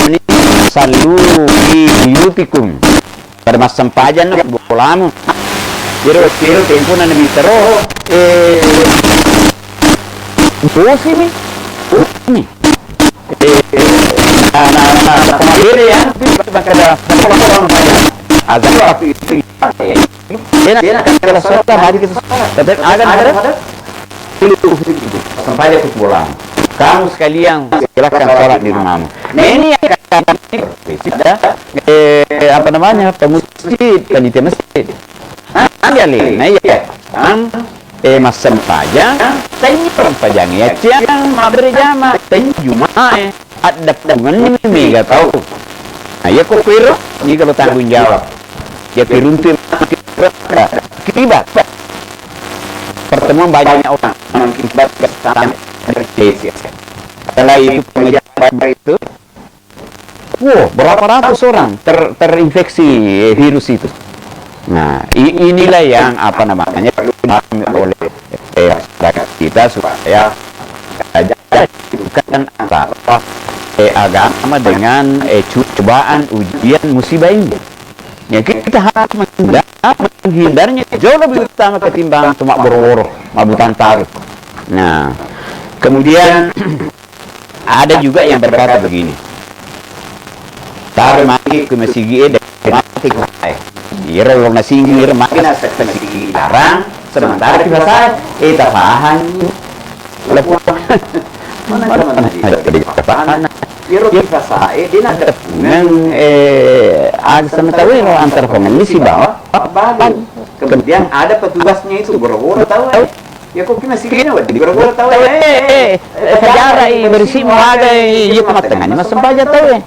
ini salu fi biyutikum pada masa sempajan bolamu jero tempo na nabi tero bosi ni kemarin ya bakada azan api enak kalau sholat hari kita tapi ada sampai itu bolam kamu sekalian silakan sholat di rumahmu. Nah ini yang ada apa namanya pemusjid, panitia masjid. Ada leh, nah ya kan mas sempaja, tanya perempajang ya, yang mau berjamaah, tanya jumaah, ada pengen ini nggak tahu. Nah ya kok kira, ini kalau tanggung jawab, ya kiruntir kibat. Pertemuan banyak orang mengakibat kesalahan berjaya. Setelah itu pengejaran itu, berapa ratus orang terinfeksi virus itu. Nah, inilah yang apa namanya perlu dipahami oleh masyarakat kita supaya bukan antara agama dengan cobaan ujian musibah ini. Ya kita harus menghindarnya jauh lebih utama ketimbang cuma boro-boro mabutan taruh. Nah, kemudian ada juga yang berkata begini, taruh mati ke masjid mati ke saya. Ira lo nasingir mati na sa masjid larang sementara kita saya tapahan. Lepas mana di tapahan. Iro kifasae din ada ng agak tahu lo antar pengisi bawah bahan. Kemudian ada petugasnya itu boro-boro tahu ya kok masih gini wah di boro-boro tahu sejarah bersih mau ada yuk matengahnya mas sempaja tahu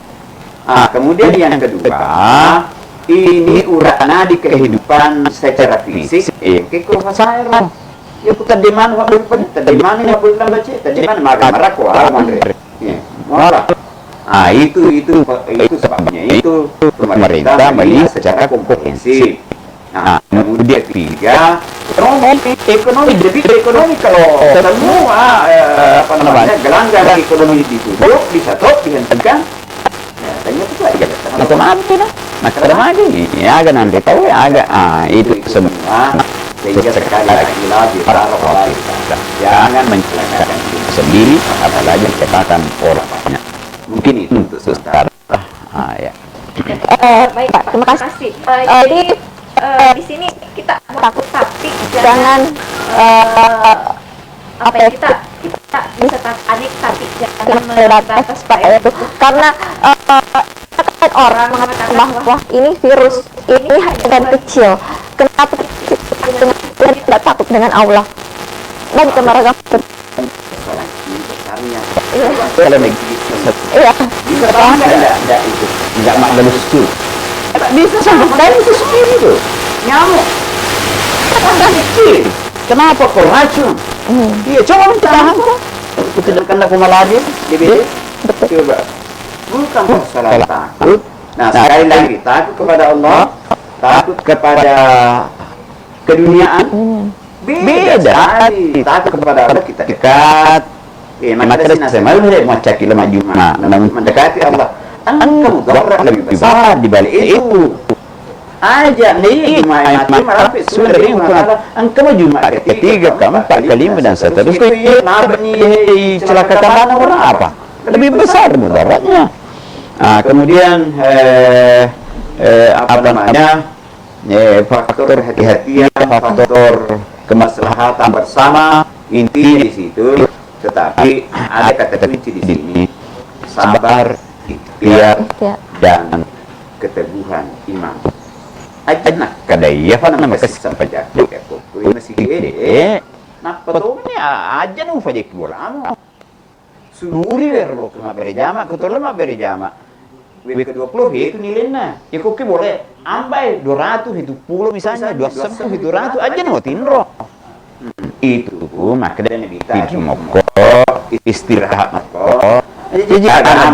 kemudian yang kedua ini urana di kehidupan secara fisik kiko fasae lo ya kita di mana waktu tadi mana yang boleh baca tadi mana marah kok marah itu sebabnya itu pemerintah melihat secara komprehensif. Nah, kemudian ketiga ekonomi kalau semua apa namanya gelanggang ekonomi ditutup ditutup dihentikan tanya itu aja macam apa ya agak nanti tahu ya agak itu semua sehingga sekali lagi ditaruh oleh jangan mencelakakan sendiri apalagi menciptakan orang banyak. Mungkin itu untuk sementara. Ya. Baik Pak, terima kasih. Jadi di sini kita takut tapi jangan apa ya kita bisa panik tapi jangan melebatas Pak itu karena kan orang mengatakan bahwa ini virus ini hanya kecil. Kenapa kita tidak takut dengan Allah? Nah kita meragam. Kalau iya, bisa enggak itu, enggak makan lucu. Bisa sampai dari itu sendiri tuh, nyamuk. Kenapa kok racun? Iya, coba tahan kok. Kita kena kumaladi, DBD. Coba. Bukan masalah takut. Nah, sekali lagi takut kepada Allah, takut kepada keduniaan. Beda. Takut kepada Allah kita dekat. Maka saya malu macam lemah Jumat, mendekati Allah. Engkau mudarat lebih besar di balik itu. Aja nih Jumat mati sudah engkau Jumat ketiga, keempat, kelima dan seterusnya. Celaka orang apa? Lebih besar mudaratnya. Kemudian apa namanya? Faktor hati-hatian, faktor kemaslahatan bersama intinya di situ. Tetapi ada kata kunci di sini, sabar, ikhtiar, dan keteguhan iman. Ajana kadaya fa nama sampai jatuh ya kok masih gede. Nah betulnya aja nu fajek bola. Sunuri verlo kena berjama, ketolama berjama. W20 itu nilainya. Ya kok boleh ambai 200 itu 10 misalnya 210 itu 200 aja nu tinro. Itu makanya kita moko istirahat moko jadi akan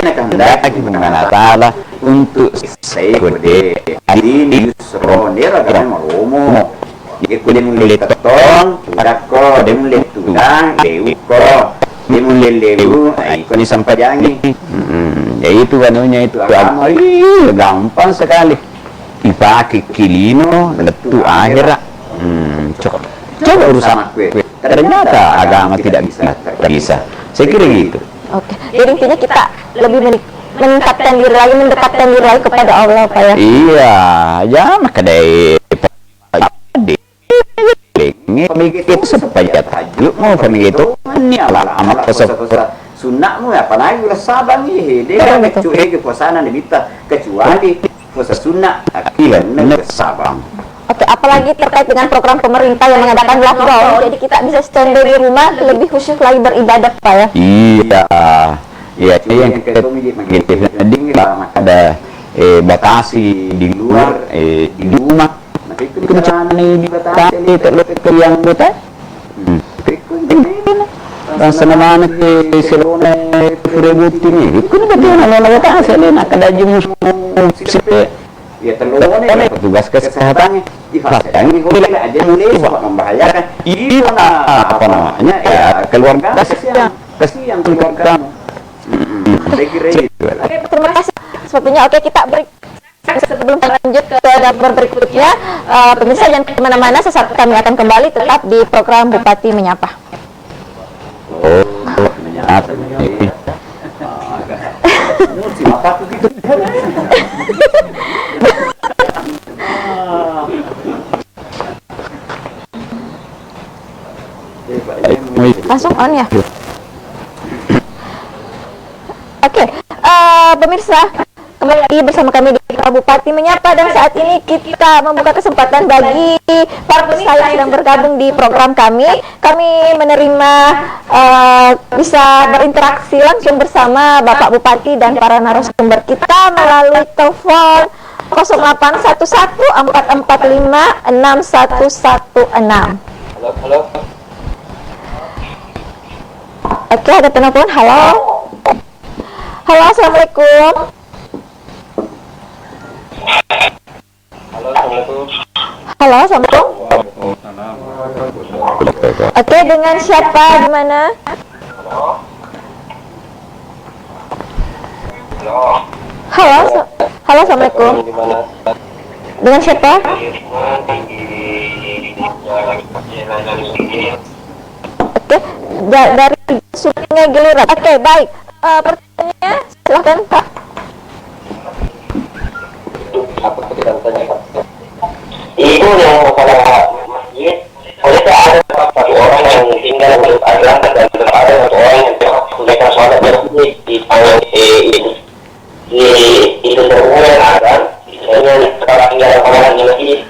kehendak gimana taala untuk saya kode ini yusronera kan maromo jadi kode mulai tetong dako de mulai tudang leuko de mulai leu ini sampai jangi ya itu anunya itu gampang sekali dipakai kilino letu akhirat coba urusan gue ternyata agama tidak bisa saya kira gitu. Oke, jadi intinya kita lebih meningkatkan diri lagi, mendekatkan diri lagi kepada Allah Pak ya. Iya, ya maka dari pemikir itu supaya tajuk mau pemikir itu ini adalah amal kosa sunnahmu apalagi ulah sabang ini dia kecuali kepuasan dibita kecuali puasa sunnah akilan sabang. Oke, apalagi terkait dengan program pemerintah yang mengadakan lockdown, jadi kita bisa standby di rumah, lebih khusyuk lagi beribadah, Pak ya? Iya, iya itu yang kita ada batasi di luar, di rumah. Tapi kencan ini dibatasi terlalu yang buta. Rasa nama ke selona perebuti ini, itu betul nama batasi lain akan ada jumus ya terlalu petugas kesehatannya yang boleh aja mulai membahayakan itu apa namanya ya keluarga kasihan keluarga saya kira itu. Oke, terima kasih sepertinya. Oke, kita break sebelum lanjut ke dapur berikutnya. Pemirsa jangan kemana-mana, sesaat kami akan kembali tetap di program Bupati Menyapa. Menyapa langsung on ya. Oke, pemirsa, kembali lagi bersama kami di Bupati Menyapa, dan saat ini kita membuka kesempatan bagi para pemirsa yang sedang bergabung di program kami. Kami menerima bisa berinteraksi langsung bersama Bapak Bupati dan para narasumber kita melalui telepon 0811 445 6116. Halo. Oke, ada penelpon. Halo. Halo, assalamualaikum. Halo, assalamualaikum. Oke, dengan siapa di mana? Halo, halo, assalamualaikum. Dengan siapa? Oke, dari Sungai Giliran. Oke, baik. Pertanyaannya, silahkan Pak. Itu yang pada masjid, bolehkah ada satu orang yang tinggal menurut azan dan tetap ada satu orang yang menunaikan sholat bermasjid di tangan itu semua azan, misalnya kalau tinggal orang di masjid.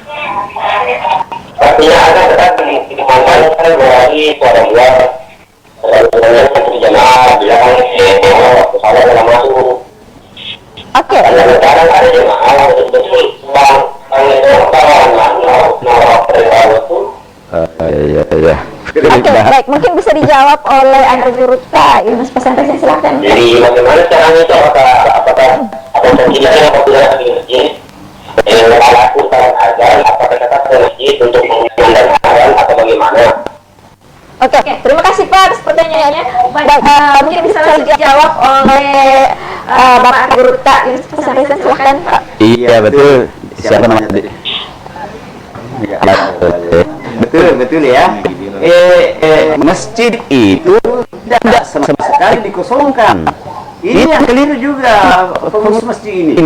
Artinya azan tetap dikumandangkan dari suara luar. Sebenarnya satu jamaah bilang waktu sholat dalam masuk. Oke. Kadang-kadang ada jemaah betul-betul bang ya. Oke, baik. Mungkin bisa dijawab oleh Andri Guruta, Ilmu Pesantren, silakan. Jadi bagaimana caranya itu? Apakah tidak apabila di masjid melakukan azan, apakah tetap ke masjid untuk mengundang azan atau bagaimana? Oke, terima kasih Pak atas pertanyaannya. Baik, mungkin bisa dijawab oleh Bapak Guruta, Ilmu Pesantren, silakan Pak. Iya betul. Siapa namanya? Betul ya. Masjid itu tidak sama sekali dikosongkan. Ini yang keliru juga pengurus masjid ini.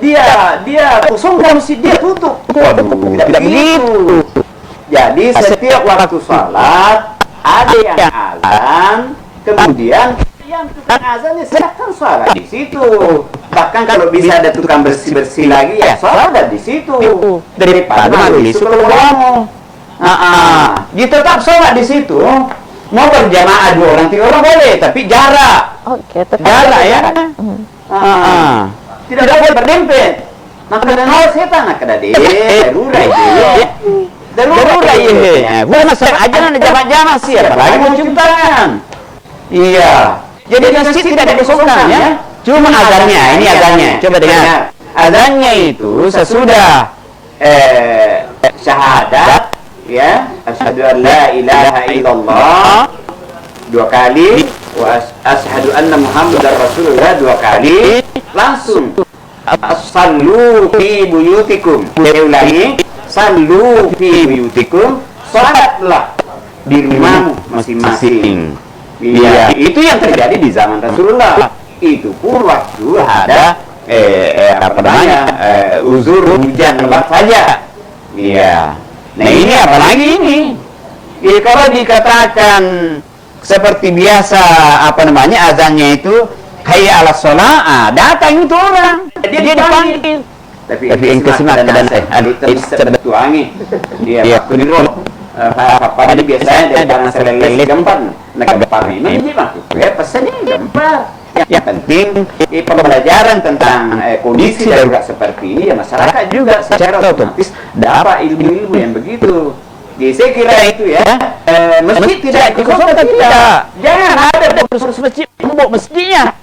Dia kosongkan masjid, dia tutup. Waduh, tidak begitu. Jadi setiap waktu salat ada yang azan, kemudian yang tukang azannya silahkan sholat di situ. Bahkan kalau bisa ada tukang bersih lagi ya sholat di situ daripada majelis keluarmu. Tetap sholat di situ. Mau berjamaah 2 orang 3 orang boleh, tapi jarak. Oke, Jarak ya. Tidak boleh berdempet. Maka ada nol setan nak ada deh. Darurat ya. Bukan masalah aja ada jamaah sih, apalagi mau cium tangan. Iya. Jadi masjid tidak dikosongkan ya. Cuma azannya, ini azannya. Coba dengar. Azannya itu sesudah syahadat ya, asyhadu an la ilaha illallah 2 kali, wa asyhadu anna muhammadar rasulullah 2 kali, langsung sallu fi buyutikum. Saya ulangi, sallu fi buyutikum, salatlah di rumahmu masing-masing. Iya, itu yang terjadi di zaman Rasulullah. Itu pun waktu ada uzur hujan lebat saja. Iya. Nah ini apalagi ini Ya, kalau dikatakan seperti biasa azannya itu hayya ala sholah, datang itu orang, dia dipanggil. Tapi engke semak dan ada sebetulnya dia kuniro apa biasanya dengan selele gambar gambar ini mah pesannya gambar. Yang penting pembelajaran tentang kondisi darurat seperti ini ya masyarakat juga secara otomatis dapat ilmu-ilmu yang begitu. Jadi saya kira itu ya, masjid tidak dikosongkan, tidak. Jangan ada pengurus masjid membok masjidnya.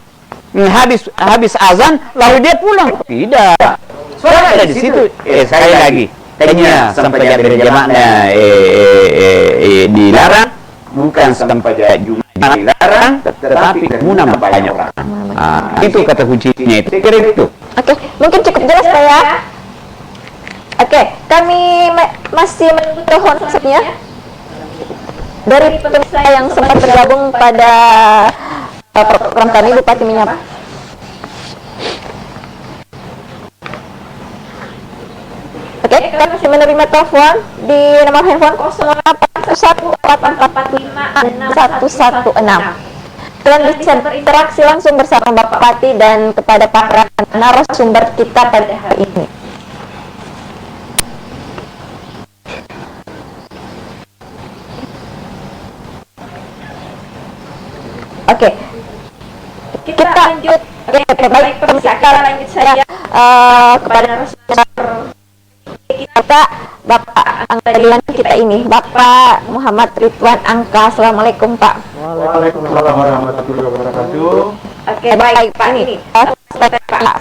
Habis azan lalu dia pulang. Tidak. Soalnya ada di situ. Sekali lagi, tadinya sampai berjamaahnya dilarang, bukan sampai Jumat dilarang, tetapi kerumunan banyak orang. Itu kata kuncinya itu. Kira itu. Oke, mungkin cukup jelas Pak ya. Oke, kami masih menunggu telepon selanjutnya dari pemirsa yang sempat bergabung pada program kami Bupati Menyapa. Oke, kami masih menerima telepon di nomor handphone 081144456116. Kalian bisa berinteraksi langsung bersama Bapak Bupati dan kepada para narasumber kita pada hari ini. Oke, kita lanjut. Oke, baik pemirsa, lanjut saja kepada narasumber kita, Bapak Angka kita ini, Bapak Muhammad Ridwan Angka. Assalamualaikum Pak. Waalaikumsalam warahmatullahi wabarakatuh. Oke, baik Pak, ini Pak,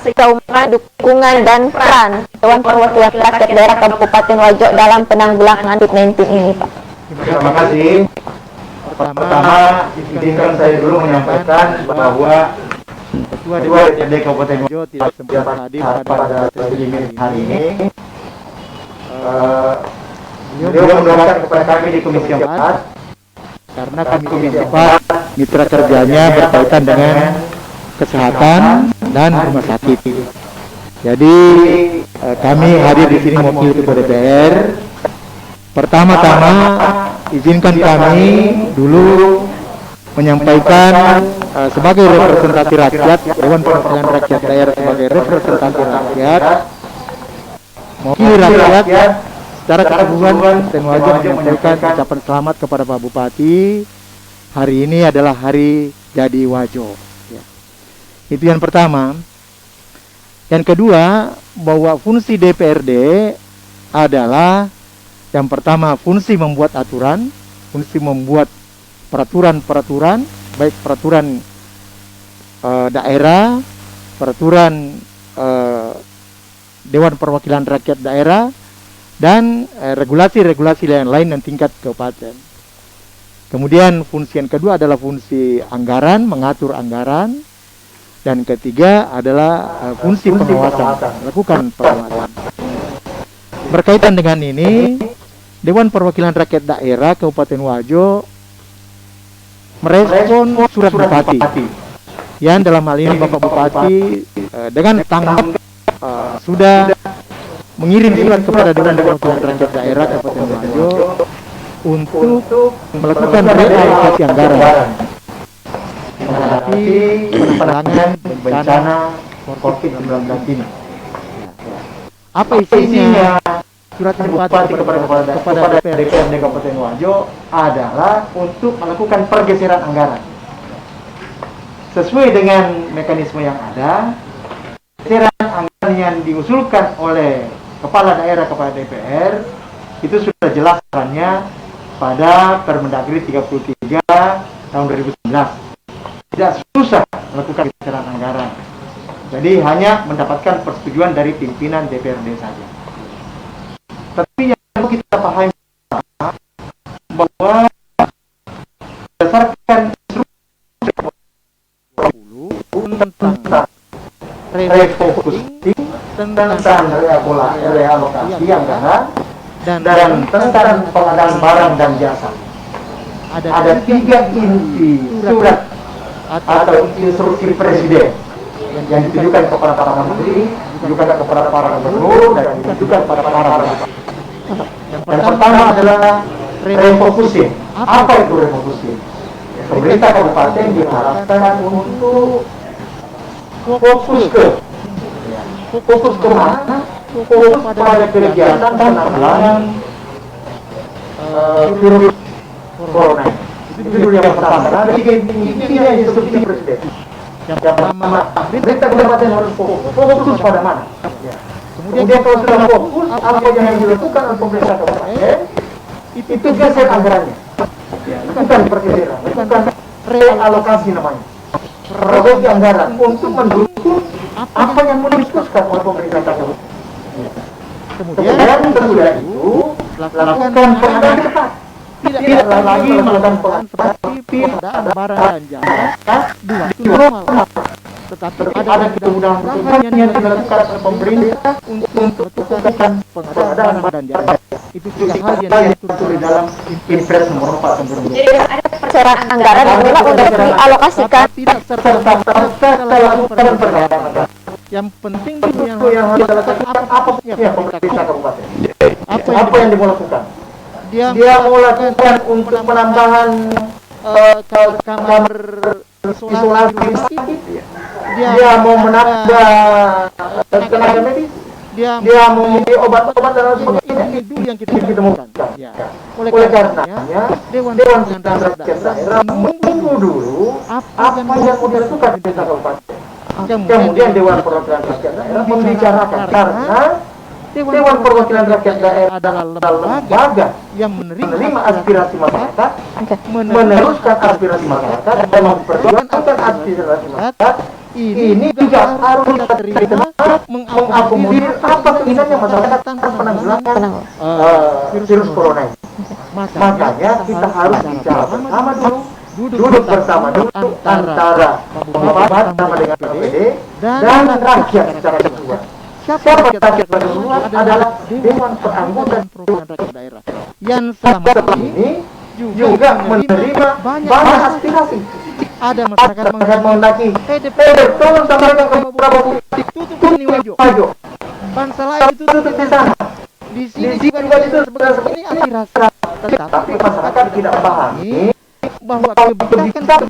sejauh mana dukungan dan peran Dewan Perwakilan Rakyat Daerah Kabupaten Wajo dalam penanggulangan COVID-19 ini Pak? Terima kasih. Pertama, izinkan saya dulu menyampaikan bahwa Ketua DPRD Kabupaten Wajo tidak sempat hadir pada sesi hari ini. Beliau mendoakan kepada kami di Komisi 4 karena kami Komisi 4 mitra kerjanya berkaitan dengan kesehatan dan rumah sakit. Jadi kami hadir di sini mewakili Ketua DPR. Pertama-tama izinkan kami dulu menyampaikan sebagai representasi rakyat, Dewan Perwakilan Rakyat Daerah sebagai representasi rakyat, mewakili rakyat secara keseluruhan dan wajib menyampaikan ucapan selamat kepada Pak Bupati. Hari ini adalah hari jadi Wajo. Ya. Itu yang pertama. Yang kedua, bahwa fungsi DPRD adalah yang pertama fungsi membuat aturan, fungsi membuat peraturan-peraturan, baik peraturan daerah, peraturan Dewan Perwakilan Rakyat Daerah, dan regulasi-regulasi lain dan tingkat kabupaten. Kemudian fungsi yang kedua adalah fungsi anggaran, mengatur anggaran, dan ketiga adalah fungsi pengawasan, melakukan pengawasan. Berkaitan dengan ini, Dewan Perwakilan Rakyat Daerah Kabupaten Wajo merespon surat Bupati, yang dalam hal ini Bapak Bupati dengan tanggap sudah mengirim surat kepada Dewan Perwakilan Rakyat Daerah Kabupaten Wajo untuk melakukan realokasi anggaran menghadapi penanggulangan bencana COVID-19 ini. Apa isinya? Surat Bupati kepada DPRD Kabupaten Wajo adalah untuk melakukan pergeseran anggaran sesuai dengan mekanisme yang ada. Pergeseran anggaran yang diusulkan oleh kepala daerah kepada DPR itu sudah jelas perannya pada Permendagri 33 tahun 2019. Tidak susah melakukan pergeseran anggaran. Jadi hanya mendapatkan persetujuan dari pimpinan DPRD saja. Tapi yang perlu kita pahami bahwa berdasarkan tentang refocusing, tentang realokasi anggaran, dan tentang pengadaan barang dan jasa, ada 3 inti surat atau instruksi presiden yang ditujukan kepada para menteri, ditujukan kepada para gubernur, dan ditujukan kepada para bupati. Yang pertama adalah refocusing. Apa itu refocusing? Pemerintah kabupaten diharapkan untuk fokus ke mana? Fokus pada kegiatan penanggulangan virus corona. Itu dulu yang pertama. Ada tiga intinya yang disebut presiden. Yang pertama, pemerintah kabupaten harus fokus pada mana? Kemudian kalau sudah fokus, apa yang dilakukan oleh pemerintah kabupaten, itu geser anggarannya. Bukan pergeseran, bukan realokasi namanya. Realokasi anggaran untuk mendukung apa yang mau diputuskan oleh pemerintah kabupaten. Kemudian sesudah itu lakukan pengadaan cepat. Tidak lagi melakukan pengadaan seperti pengadaan barang dan jasa dua normal. Tetapi ada kemudahan yang dilakukan oleh pemerintah untuk melakukan pengadaan barang dan jasa. Itu juga hal yang diatur di dalam Impres nomor 4 tahun 2020. Jadi ada perseroan anggaran yang memang untuk dialokasikan. Tidak serta lakukan pengadaan. Yang penting dulu yang harus dilakukan apa ya pemerintah kabupaten. Apa yang mau lakukan? Dia mau lakukan untuk penambahan kamar isolasi. Dia mau menambah tenaga medis. Dia mau membeli obat-obat dan sebagainya. Itu yang kita temukan. Ya. Oleh karenanya, Dewan Perwakilan Rakyat Daerah menunggu dulu apa yang mau dilakukan di desa kabupaten. Kemudian Dewan Perwakilan Rakyat Daerah membicarakan karena Dewan Perwakilan Rakyat Daerah adalah lembaga yang menerima aspirasi masyarakat, meneruskan aspirasi masyarakat, dan memperjuangkan aspirasi masyarakat. Ini juga harus kita terima, mengakomodir apa keinginannya masyarakat tanpa penanggulangan virus corona. Makanya kita harus bicara bersama dulu, duduk bersama dulu antara pemerintah sama dengan KPD dan rakyat secara keseluruhan. Siapa rakyat keseluruhan adalah Dewan Anggota Perwakilan Rakyat Daerah yang selama ini juga menerima banyak aspirasi. Ada masyarakat menghendaki tolong sampaikan ke beberapa bukti tutup ini wajo bangsa lain itu tutup di sana, di sini juga itu seperti ini aspirasi. Tetapi masyarakat tidak pahami bahwa kebijakan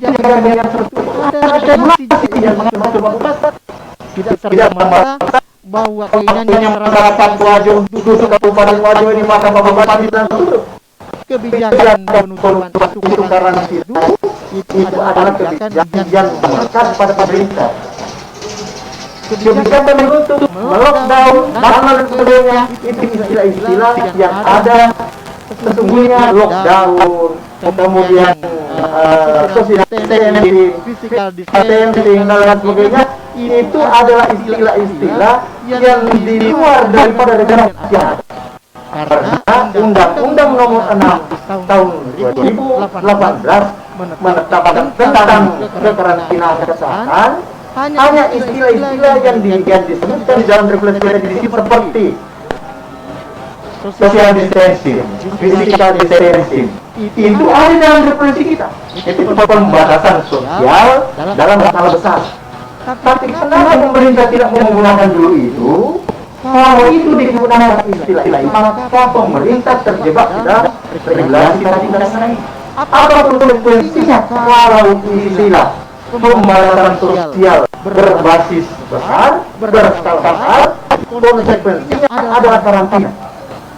yang tertutup ada sisi yang mencoba tidak serta-merta bahwa keinginannya masyarakat Wajo duduk Kabupaten Wajo ini maka Bupati dan tutup. Kebijakan penutupan suku karang itu adalah kebijakan yang melekat pada pemerintah. Kebijakan menutup, melockdown, dan lain sebagainya itu istilah-istilah yang ada. Sesungguhnya lockdown, kemudian social distancing, physical distancing, dan lain sebagainya itu adalah istilah-istilah yang di luar daripada negara Asia. Karena Undang-Undang Nomor 6 Tahun 2018 menetapkan tentang kekarantinaan kesehatan hanya istilah-istilah yang disebutkan di dalam regulasi medis seperti social distancing, physical distancing. Itu ada dalam regulasi kita. Itu pembatasan sosial dalam skala besar. Tapi kenapa pemerintah tidak menggunakan dulu itu? Kalau itu digunakan istilah ini, maka pemerintah terjebak di dalam regulasi tadi dan lain. Apa konsekuensinya kalau istilah pembatasan sosial berbasis besar, berskala besar, konsekuensinya adalah karantina.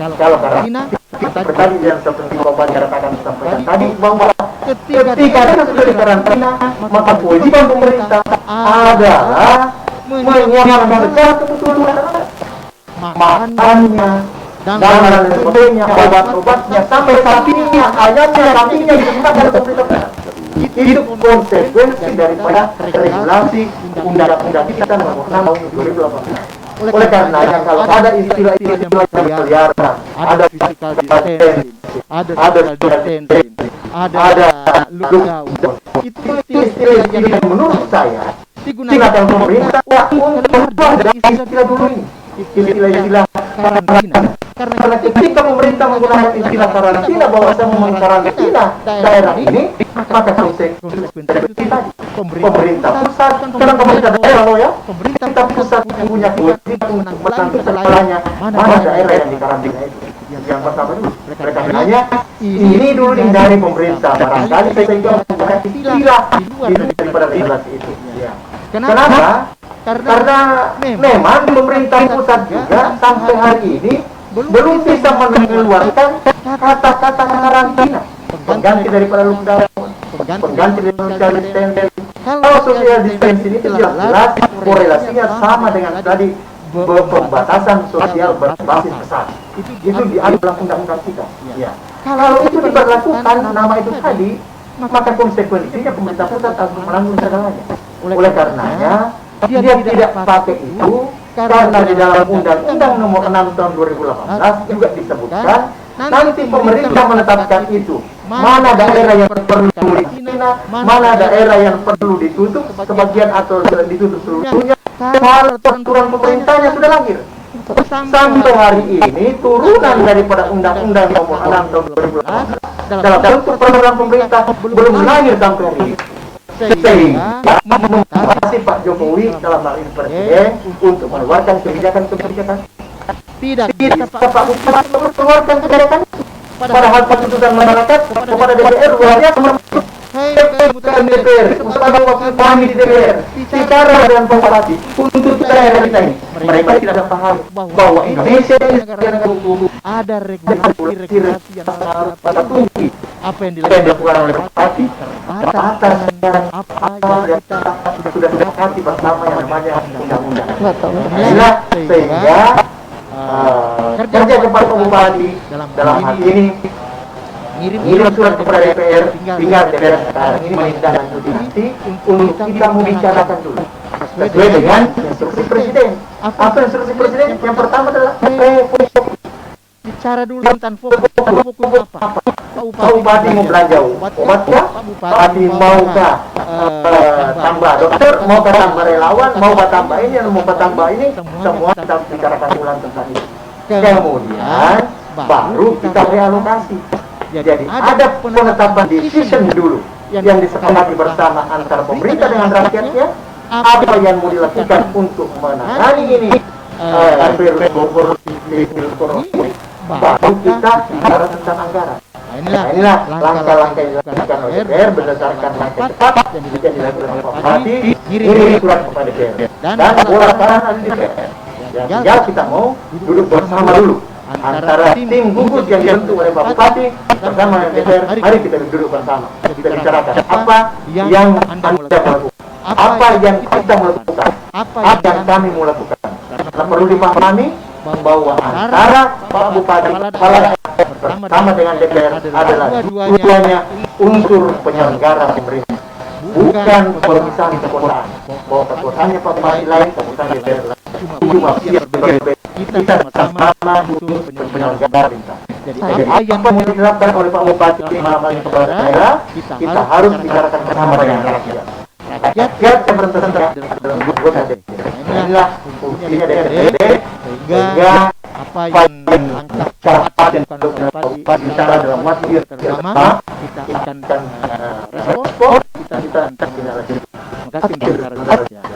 Kalau karantina, tadi yang seperti Bapak katakan sampaikan tadi bahwa ketika sudah di karantina, maka kewajiban pemerintah adalah menyiapkan secara kebutuhan makannya dan lain sebagainya, obat-obatnya, sampai sapinya, ayamnya, kambingnya digunakan oleh pemerintah. Itu konsekuensi daripada regulasi undang-undang kita nomor 6 tahun 2018. Oleh karenanya kalau ada istilah-istilah yang berkeliaran, ada physical distancing, ada social distancing, ada lockdown, itu istilah yang menurut saya digunakan pemerintah untuk dari istilah dulu ini. Istilah karantina Karena ketika pemerintah menggunakan istilah karantina bahwa saya mau mengkarantina daerah ini, maka konsekuensi tadi pemerintah pusat, karena pemerintah daerah loh ya, pemerintah pusat yang punya kewajiban untuk menangani masalahnya mana daerah yang dikarantina itu. Yang pertama dulu, mereka hanya ini dulu dari pemerintah barangkali sehingga menggunakan istilah daripada regulasi itu. Kenapa? Karena memang pemerintah pusat juga sampai hari ini belum bisa mengeluarkan kata-kata karantina, pengganti daripada lockdown, pengganti dari social distancing. Kalau social distancing itu jelas korelasinya sama dengan tadi pembatasan sosial berbasis besar. Itu diatur dalam undang-undang kita. Ya. Kalau itu diberlakukan nama itu tadi, maka konsekuensinya pemerintah pusat harus menanggung segalanya. Oleh karenanya dia tidak pakai itu karena di dalam Undang-Undang Nomor 6 Tahun 2018 juga disebutkan nanti pemerintah menetapkan itu mana daerah yang perlu dikarantina, mana daerah yang perlu ditutup sebagian atau ditutup seluruhnya kalau peraturan pemerintahnya sudah lahir. Sampai hari ini turunan daripada Undang-Undang Nomor 6 Tahun 2018 dalam bentuk peraturan pemerintah belum lahir sampai hari ini. Sehingga memotivasi Pak Jokowi dalam hal ini Presiden untuk mengeluarkan kebijakan-kebijakan tidak Pak Bupati mengeluarkan kebijakan padahal keputusan masyarakat kepada DPR luar biasa DPR kepada wakil kami di DPR bicara dengan Pak Bupati untuk daerah kita ini mereka tidak paham bahwa Indonesia ini negara hukum ada regulasi yang harus dipatuhi apa yang dilakukan oleh Pak Bupati terbatas dengan apa yang kita sudah sepakati bersama yang namanya undang-undang. Inilah sehingga kerja kepada Pak Bupati dalam hal ini ngirim surat kepada DPR tinggal DPR sekarang ini menindaklanjuti nanti untuk kita membicarakan dulu sesuai dengan instruksi Presiden. Apa instruksi Presiden? Yang pertama adalah bicara dulu tentang fokus apa? Pak Bupati mau belanja obatkah? Pak Bupati maukah tambah dokter? Maukah tambah relawan? Maukah tambah ini? Maukah tambah ini? Semua kita bicarakan ulang tentang itu. Kemudian baru kita realokasi. Jadi ada penetapan decision dulu yang disepakati bersama antara pemerintah dengan rakyatnya. Apa yang mau dilakukan untuk menangani ini virus corona ini? Baru kita bicara tentang anggaran. Nah, inilah langkah-langkah yang dilakukan oleh DPR berdasarkan langkah cepat yang dilakukan oleh Pak Bupati, ngirim surat kepada DPR dan bola di DPR. Tinggal kita mau duduk bersama dulu antara tim gugus yang dibentuk oleh Pak Bupati bersama dengan DPR. Mari kita duduk bersama, kita bicarakan apa yang Anda melakukan, apa yang kita melakukan, apa yang kami mau lakukan. Karena perlu dipahami bahwa antara Pak Bupati kepala bersama dengan DPR adalah dua-duanya unsur penyelenggara pemerintah, bukan pemisahan kekuasaan. Bahwa kekuasaannya Pak Bupati lain, kekuasaan DPR lain. Cuma berbeda. Kita sama-sama unsur penyelenggara pemerintah. Jadi apa yang mau dilakukan oleh Pak Bupati melalui kepala daerah, kita harus bicarakan bersama dengan rakyat. Rakyat yang bertentang dalam anggota DPR. Inilah fungsinya DPRD sehingga apa yang langkah cepat yang Pak bicara dalam waktu pertama kita akan respon kita tindak lanjut.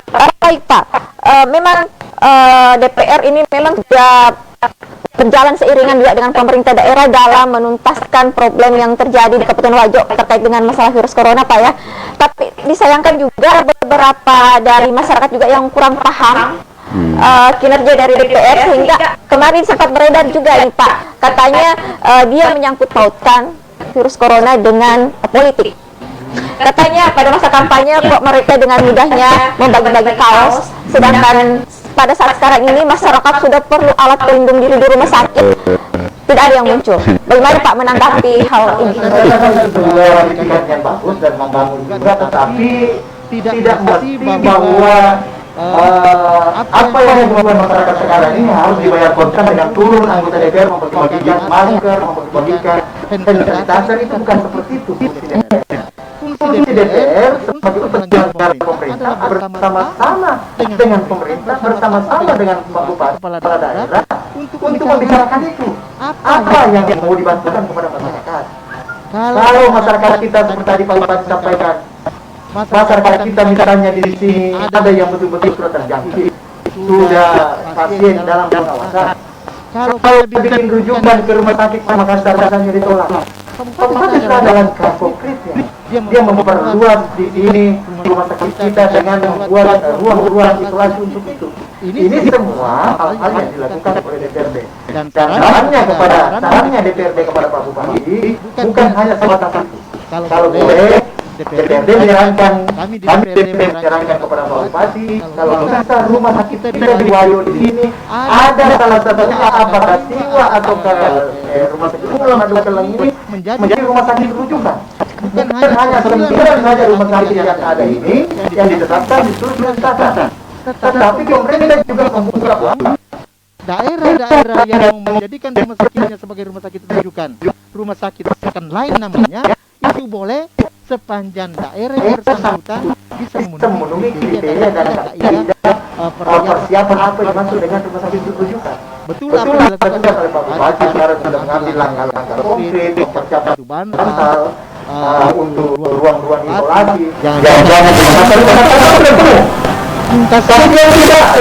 Baik Pak, memang DPR ini memang sudah berjalan seiringan juga dengan pemerintah daerah dalam menuntaskan problem yang terjadi di Kabupaten Wajo terkait dengan masalah virus corona Pak ya. Tapi disayangkan juga beberapa dari masyarakat juga yang kurang paham kinerja dari DPR sehingga kemarin sempat beredar juga nih Pak, katanya dia menyangkut pautkan virus corona dengan politik. Katanya pada masa kampanye kok mereka dengan mudahnya membagi-bagi kaos, sedangkan pada saat sekarang ini masyarakat sudah perlu alat pelindung diri di rumah sakit, tidak ada yang muncul. Bagaimana Pak menanggapi hal ini? Sebuah yang bagus dan membangun juga, tetapi tidak mesti bahwa apa yang dibuat masyarakat sekarang ini harus dibayar kontan dengan turun anggota DPR membagikan masker, membagikan hand sanitizer. Itu bukan seperti itu. Fungsi DPR sebagai penyelenggara pemerintah bersama-sama dengan pemerintah, bersama-sama dengan Pak Bupati, kepala daerah untuk membicarakan itu. Apa yang mau dibantukan kepada masyarakat? Kalau masyarakat kita seperti tadi Pak Bupati sampaikan, masyarakat kita misalnya di sini ada yang betul-betul sudah terjangkit, sudah pasien dalam pengawasan. Kalau kita bikin rujukan ke rumah sakit Makassar rasanya ditolak. Kabupaten sudah ada langkah konkretnya. Dia memperluas di sini rumah sakit kita dengan membuat ruang-ruang isolasi untuk itu. Ini semua hal-hal yang dilakukan oleh DPRD. Dan sarannya DPRD kepada Pak Bupati bukan hanya sebatas itu. Kalau boleh DPRD menyarankan, kami DPRD menyarankan kepada Pak Bupati, kalau bisa rumah sakit kita di Wayo di sini ada salah satunya apakah Siwa atau rumah sakit Ulang atau Kelang ini menjadi rumah sakit rujukan. Bukan hanya 9 saja rumah sakit yang ada ini yang ditetapkan di seluruh Nusantara. Tetapi pemerintah juga membuka daerah-daerah yang mau menjadikan rumah sakitnya sebagai rumah sakit rujukan, rumah sakit lain namanya, itu boleh sepanjang daerah yang bersangkutan bisa memenuhi kriteria dan kaidah persiapan apa yang masuk dengan rumah sakit rujukan. Betul apa yang dilakukan oleh Pak Bupati sekarang sudah mengambil langkah-langkah konkret, mempersiapkan bantal untuk ruang-ruang isolasi. Jangan tapi yang tidak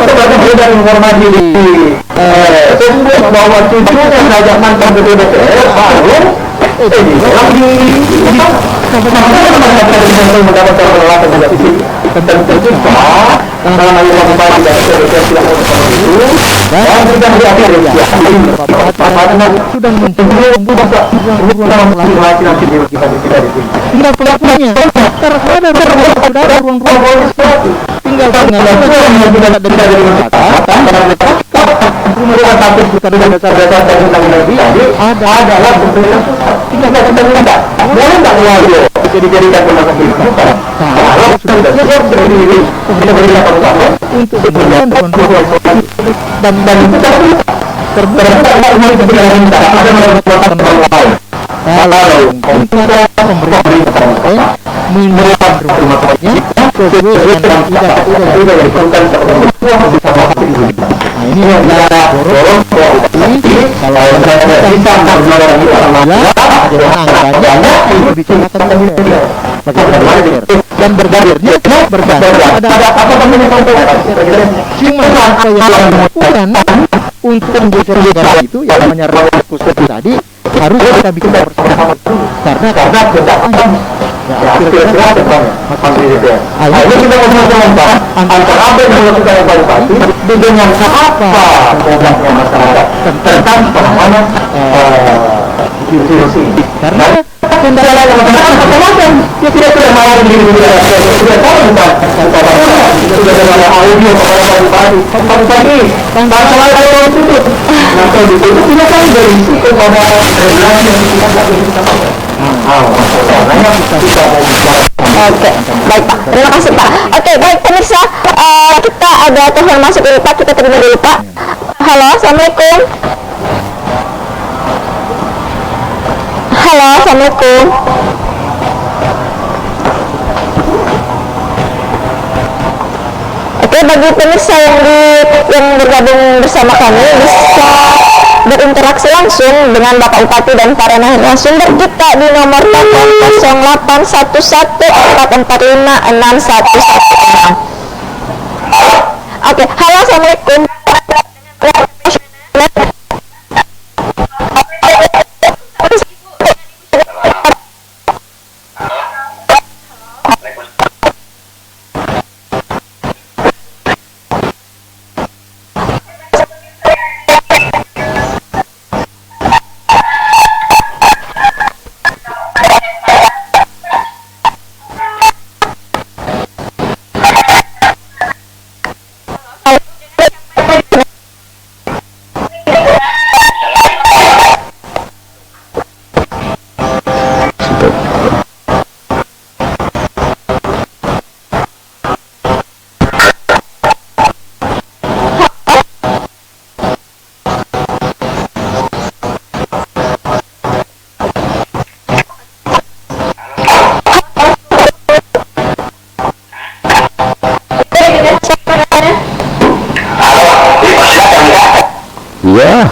sebagai beredar informasi di Facebook bahwa cucunya saja mantan ketua DPR baru lagi mendapatkan penolakan juga di sini. Tentu kita dalam hal yang Bupati dan DPR tidak melakukan itu dan sudah sudah membuka ruang-ruang nanti kita di sini. Tinggal pelakunya. Karena sudah ada ruang-ruang tinggal pengalaman dari rumah sakit bukan dasar-dasar dari undang-undang tadi adalah pemerintah pusat. Tinggal kita minta, boleh nggak Wayo bisa dijadikan rumah sakit bukan? Kalau sudah siap berdiri, pemerintah kabupaten untuk memberikan ruang-ruang dan itu terbuka rumah pemerintah ada melakukan lain. Kalau pemerintah kabupaten memberikan rumah sakitnya sesuai dengan undang-undang yang diperlukan ini adalah dorong kalau kita mendorong itu anggarannya itu dibicarakan bagaimana dan bergalirnya pada apa namanya cuma apa yang dilakukan untuk menggeser negara itu yang namanya rakus tadi harus kita bikin bersama karena kira-kira ini kita ngomong-ngomong antara apa yang dilakukan oleh Pak Bupati dengan apa programnya masyarakat tentang penanganan virus ini karena kendala yang macam-macam dia tidak mau sudah tahu sudah ada audio kepada Pak Bupati tanggal kalau tutup nanti ditutup tidak tahu dari isi kepada regulasi yang kita lakukan. Oke, baik Pak. Terima kasih Pak. Oke, baik pemirsa, kita ada telepon masuk dulu Pak. Kita terima dulu Pak. Halo, assalamualaikum. Halo, assalamualaikum. Oke, bagi pemirsa yang bergabung bersama kami bisa berinteraksi langsung dengan Bapak Bupati dan para narasumber kita di nomor telepon 0811445611. Oke, halo, assalamualaikum. Ya,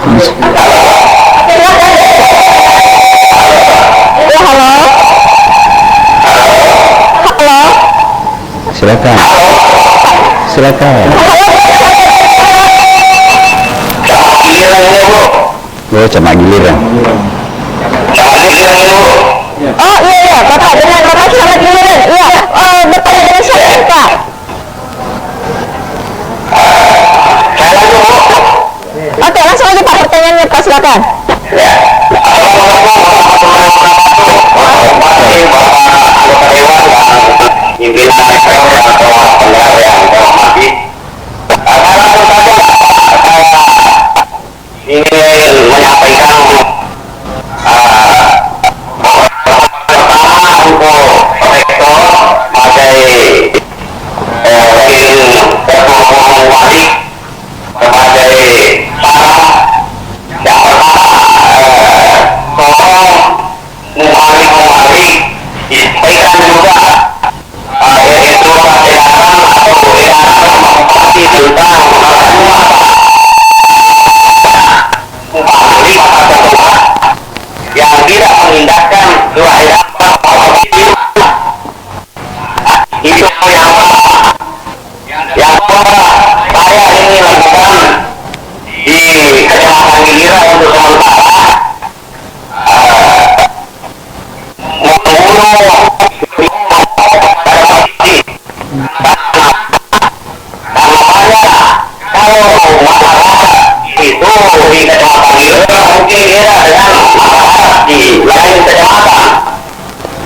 Ya, halo. Halo. silakan. Silakan. Oh, Camat Giliran. Oh iya iya, Bapak dengan Bapak Camat Giliran. Iya, bertanya dengan siapa Pak? Oke, langsung aja Pak pertanyaannya Pak, silakan. Ingin menyampaikan pertama untuk rektor sebagai ingin berkomunikasi balik sebagai saran yang pertama tolong mubalik disampaikan juga yaitu kesehatan atau kesehatan mempati tentang yang tidak mengindahkan kelahiran itu yang saya ingin lakukan di Kecamatan Giliran untuk sementara membunuh kalau masyarakat itu di Kecamatan Giliran mungkin beda dengan masyarakat di lain kecamatan.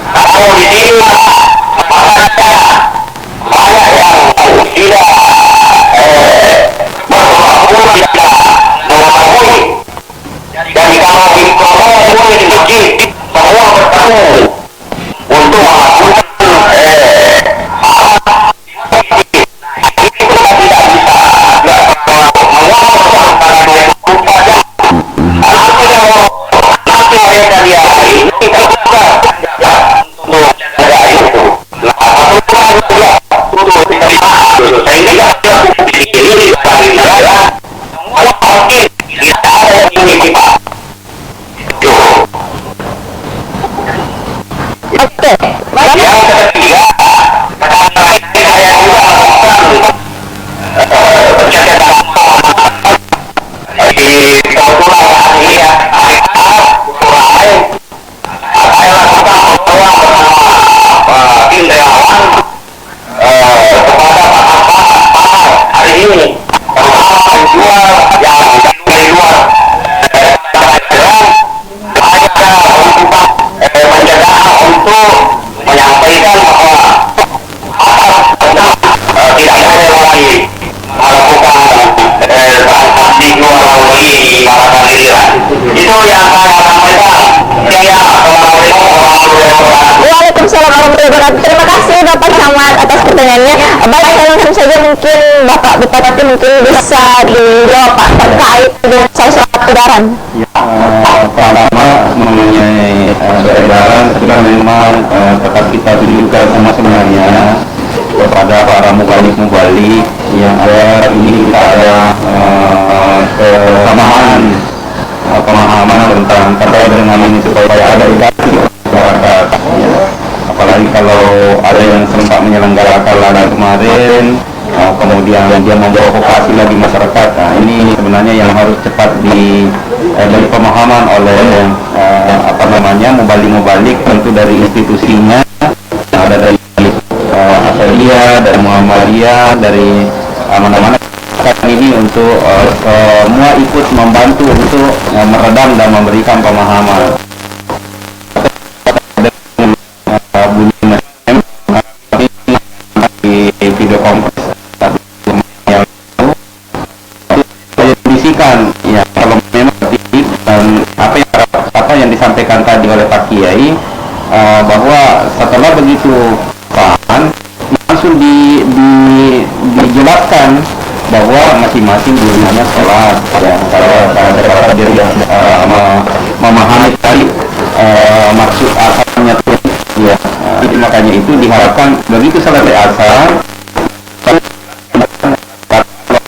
Kalau di sini masyarakat banyak yang tidak berpengalaman, tidak mengetahui. Jadi kalau di Promo pun di masjid semua bertemu untuk melakukan Waalaikumsalam warahmatullahi wabarakatuh. Terima kasih Bapak Camat atas pertanyaannya. Baik, langsung saja mungkin Bapak Bupati mungkin bisa dijawab Pak terkait dengan soal edaran. Pertama mengenai edaran sudah memang tetap kita tunjukkan sama sebenarnya kepada para mubalik yang ada ini kita ada kesamaan pemahaman tentang terkait dengan ini supaya ada edukasi masyarakat. Apalagi kalau ada yang sempat menyelenggarakan lada kemarin, kemudian dia memprovokasi lagi masyarakat. Nah, ini sebenarnya yang harus cepat diberi pemahaman oleh mubalik tentu dari institusinya, ada dari Asalia, dari Muhammadiyah, dari mana-mana ini untuk semua ikut membantu untuk meredam dan memberikan pemahaman. Di video conference yang disikan ya kalau memang apa yang disampaikan tadi oleh Pak Kiai bahwa setelah begitu paham langsung dijelaskan bahwa masing-masing gurunya sholat ya, kalau dia memahami tadi maksud asalnya ya, makanya itu diharapkan begitu selesai asar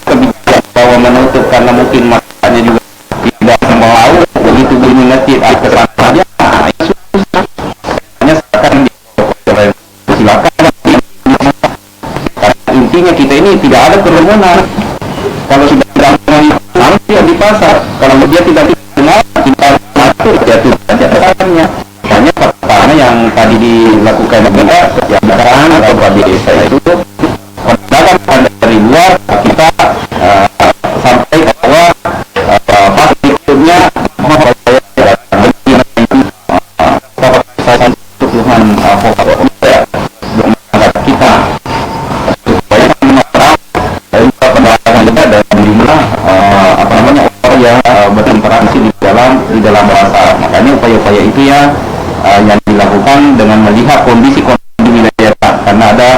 kebijakan bahwa menutup karena mungkin masanya juga kerumunan. Kalau sudah tidak mau dia di pasar. Kalau dia tidak mau, kita atur jatuh saja. Hanya pertama yang tadi dilakukan juga yang sekarang atau di desa itu pendapat dari luar kita sampai bahwa pas berikutnya Tuhan kita supaya pendapat juga dan jumlah orang yang berinteraksi di dalam bahasa. Makanya upaya-upaya itu ya yang dilakukan dengan melihat kondisi wilayah, karena ada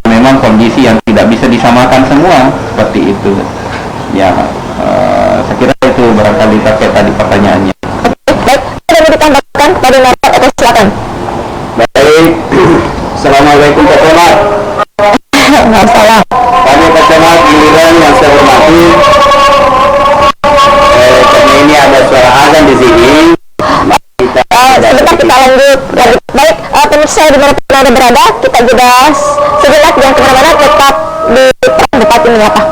memang kondisi yang tidak bisa disamakan semua seperti itu ya. Saya kira itu barangkali terkait tadi pertanyaannya. Baik, ada yang ditambahkan pada Bapak atau silakan. Baik, Assalamualaikum Pak Camat. Masalah. Kami Pak Camat giliran yang saya hormati, karena ini ada suara azan di sini. Sebentar kita lanjut. Baik, pemirsa dimanapun Anda berada, kita jeda sejenak, jangan kemana-mana, tetap di Bupati Menyapa.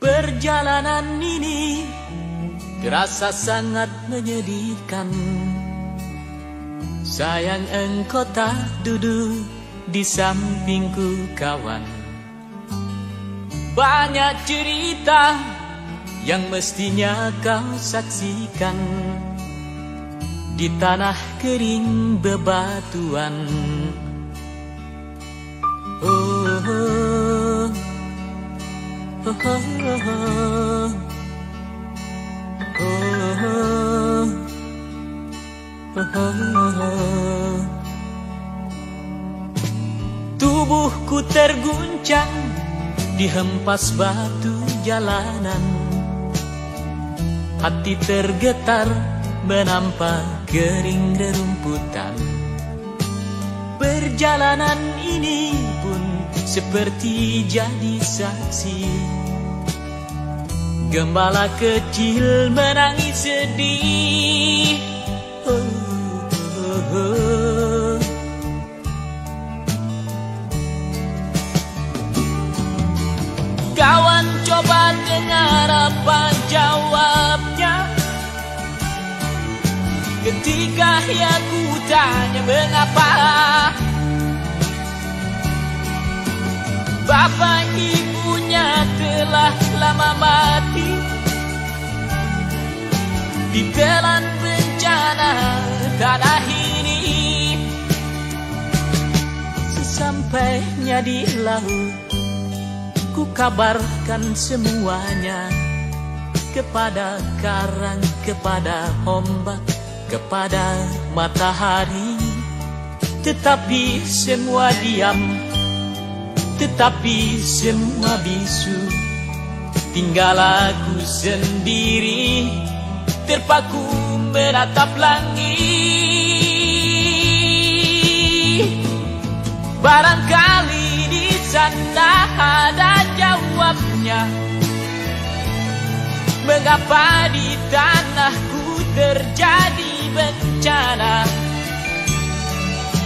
Perjalanan ini terasa sangat menyedihkan. Sayang engkau tak duduk di sampingku kawan. Banyak cerita yang mestinya kau saksikan di tanah kering bebatuan. Oh, oh, oh, oh, oh. Tubuhku terguncang dihempas batu jalanan. Hati tergetar menampak kering rerumputan. Perjalanan ini pun seperti jadi saksi. Gembala kecil menangis sedih. Kawan coba dengar apa jawabnya ketika aku tanya mengapa. Bapak ibunya telah lama mati ditelan bencana tanah ini. Sesampainya di laut, ku kabarkan semuanya kepada karang, kepada ombak, kepada matahari. Tetapi semua diam, tetapi semua bisu. Tinggal aku sendiri terpaku menatap langit. Barangkali di sana ada jawabnya. Mengapa di tanahku terjadi bencana?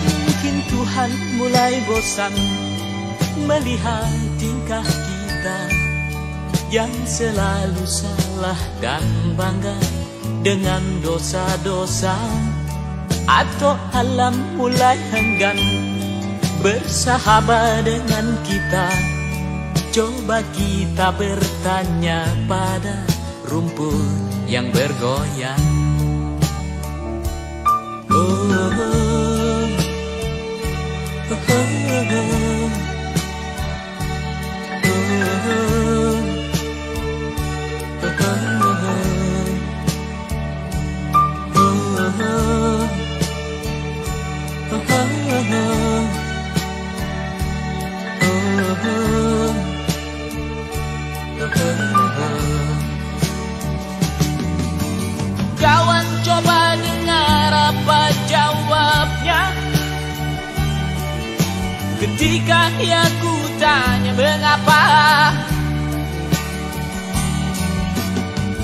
Mungkin Tuhan mulai bosan melihat tingkah kita yang selalu salah dan bangga dengan dosa-dosa. Atau alam mulai enggan bersahabat dengan kita. Coba kita bertanya pada rumput yang bergoyang. Oh, oh, oh, oh, oh. Kawan coba dengar apa jawabnya ketika aku bertanya mengapa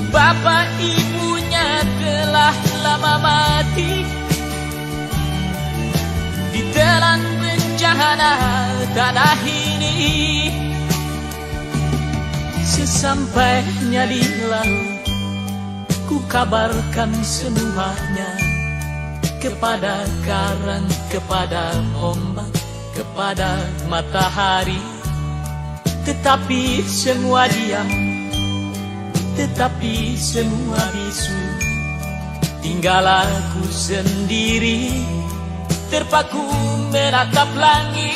bapak ibunya telah lama mati ditelan bencana tanah ini. Sesampainya di laut, ku kabarkan semuanya kepada karang, kepada ombak, kepada matahari. Tetapi semua diam, tetapi semua bisu. Tinggal aku sendiri, terpaku menatap langit.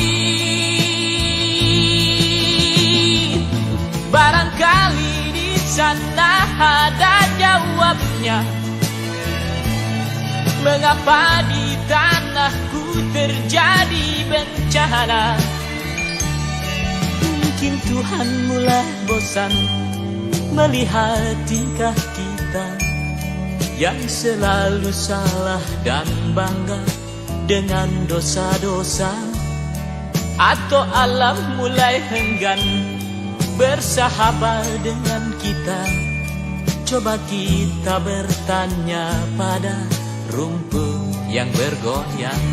Barangkali di sana ada jawabnya, mengapa di tanahku terjadi bencana. Mungkin Tuhan mulai bosan melihat tingkah kita yang selalu salah dan bangga dengan dosa-dosa, atau alam mulai enggan bersahabat dengan kita. Coba kita bertanya pada rumput yang bergoyang.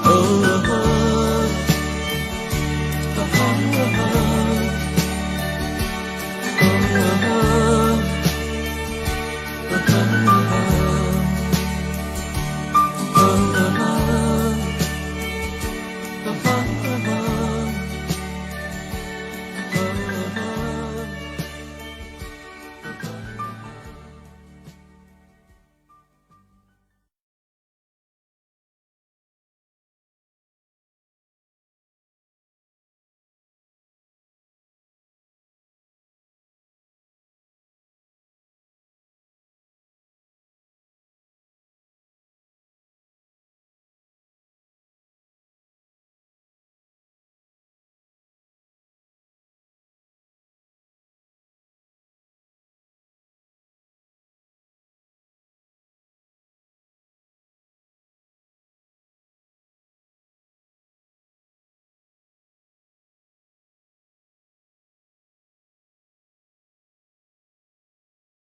Oh, oh, oh. Oh, oh, oh. Oh, oh, oh.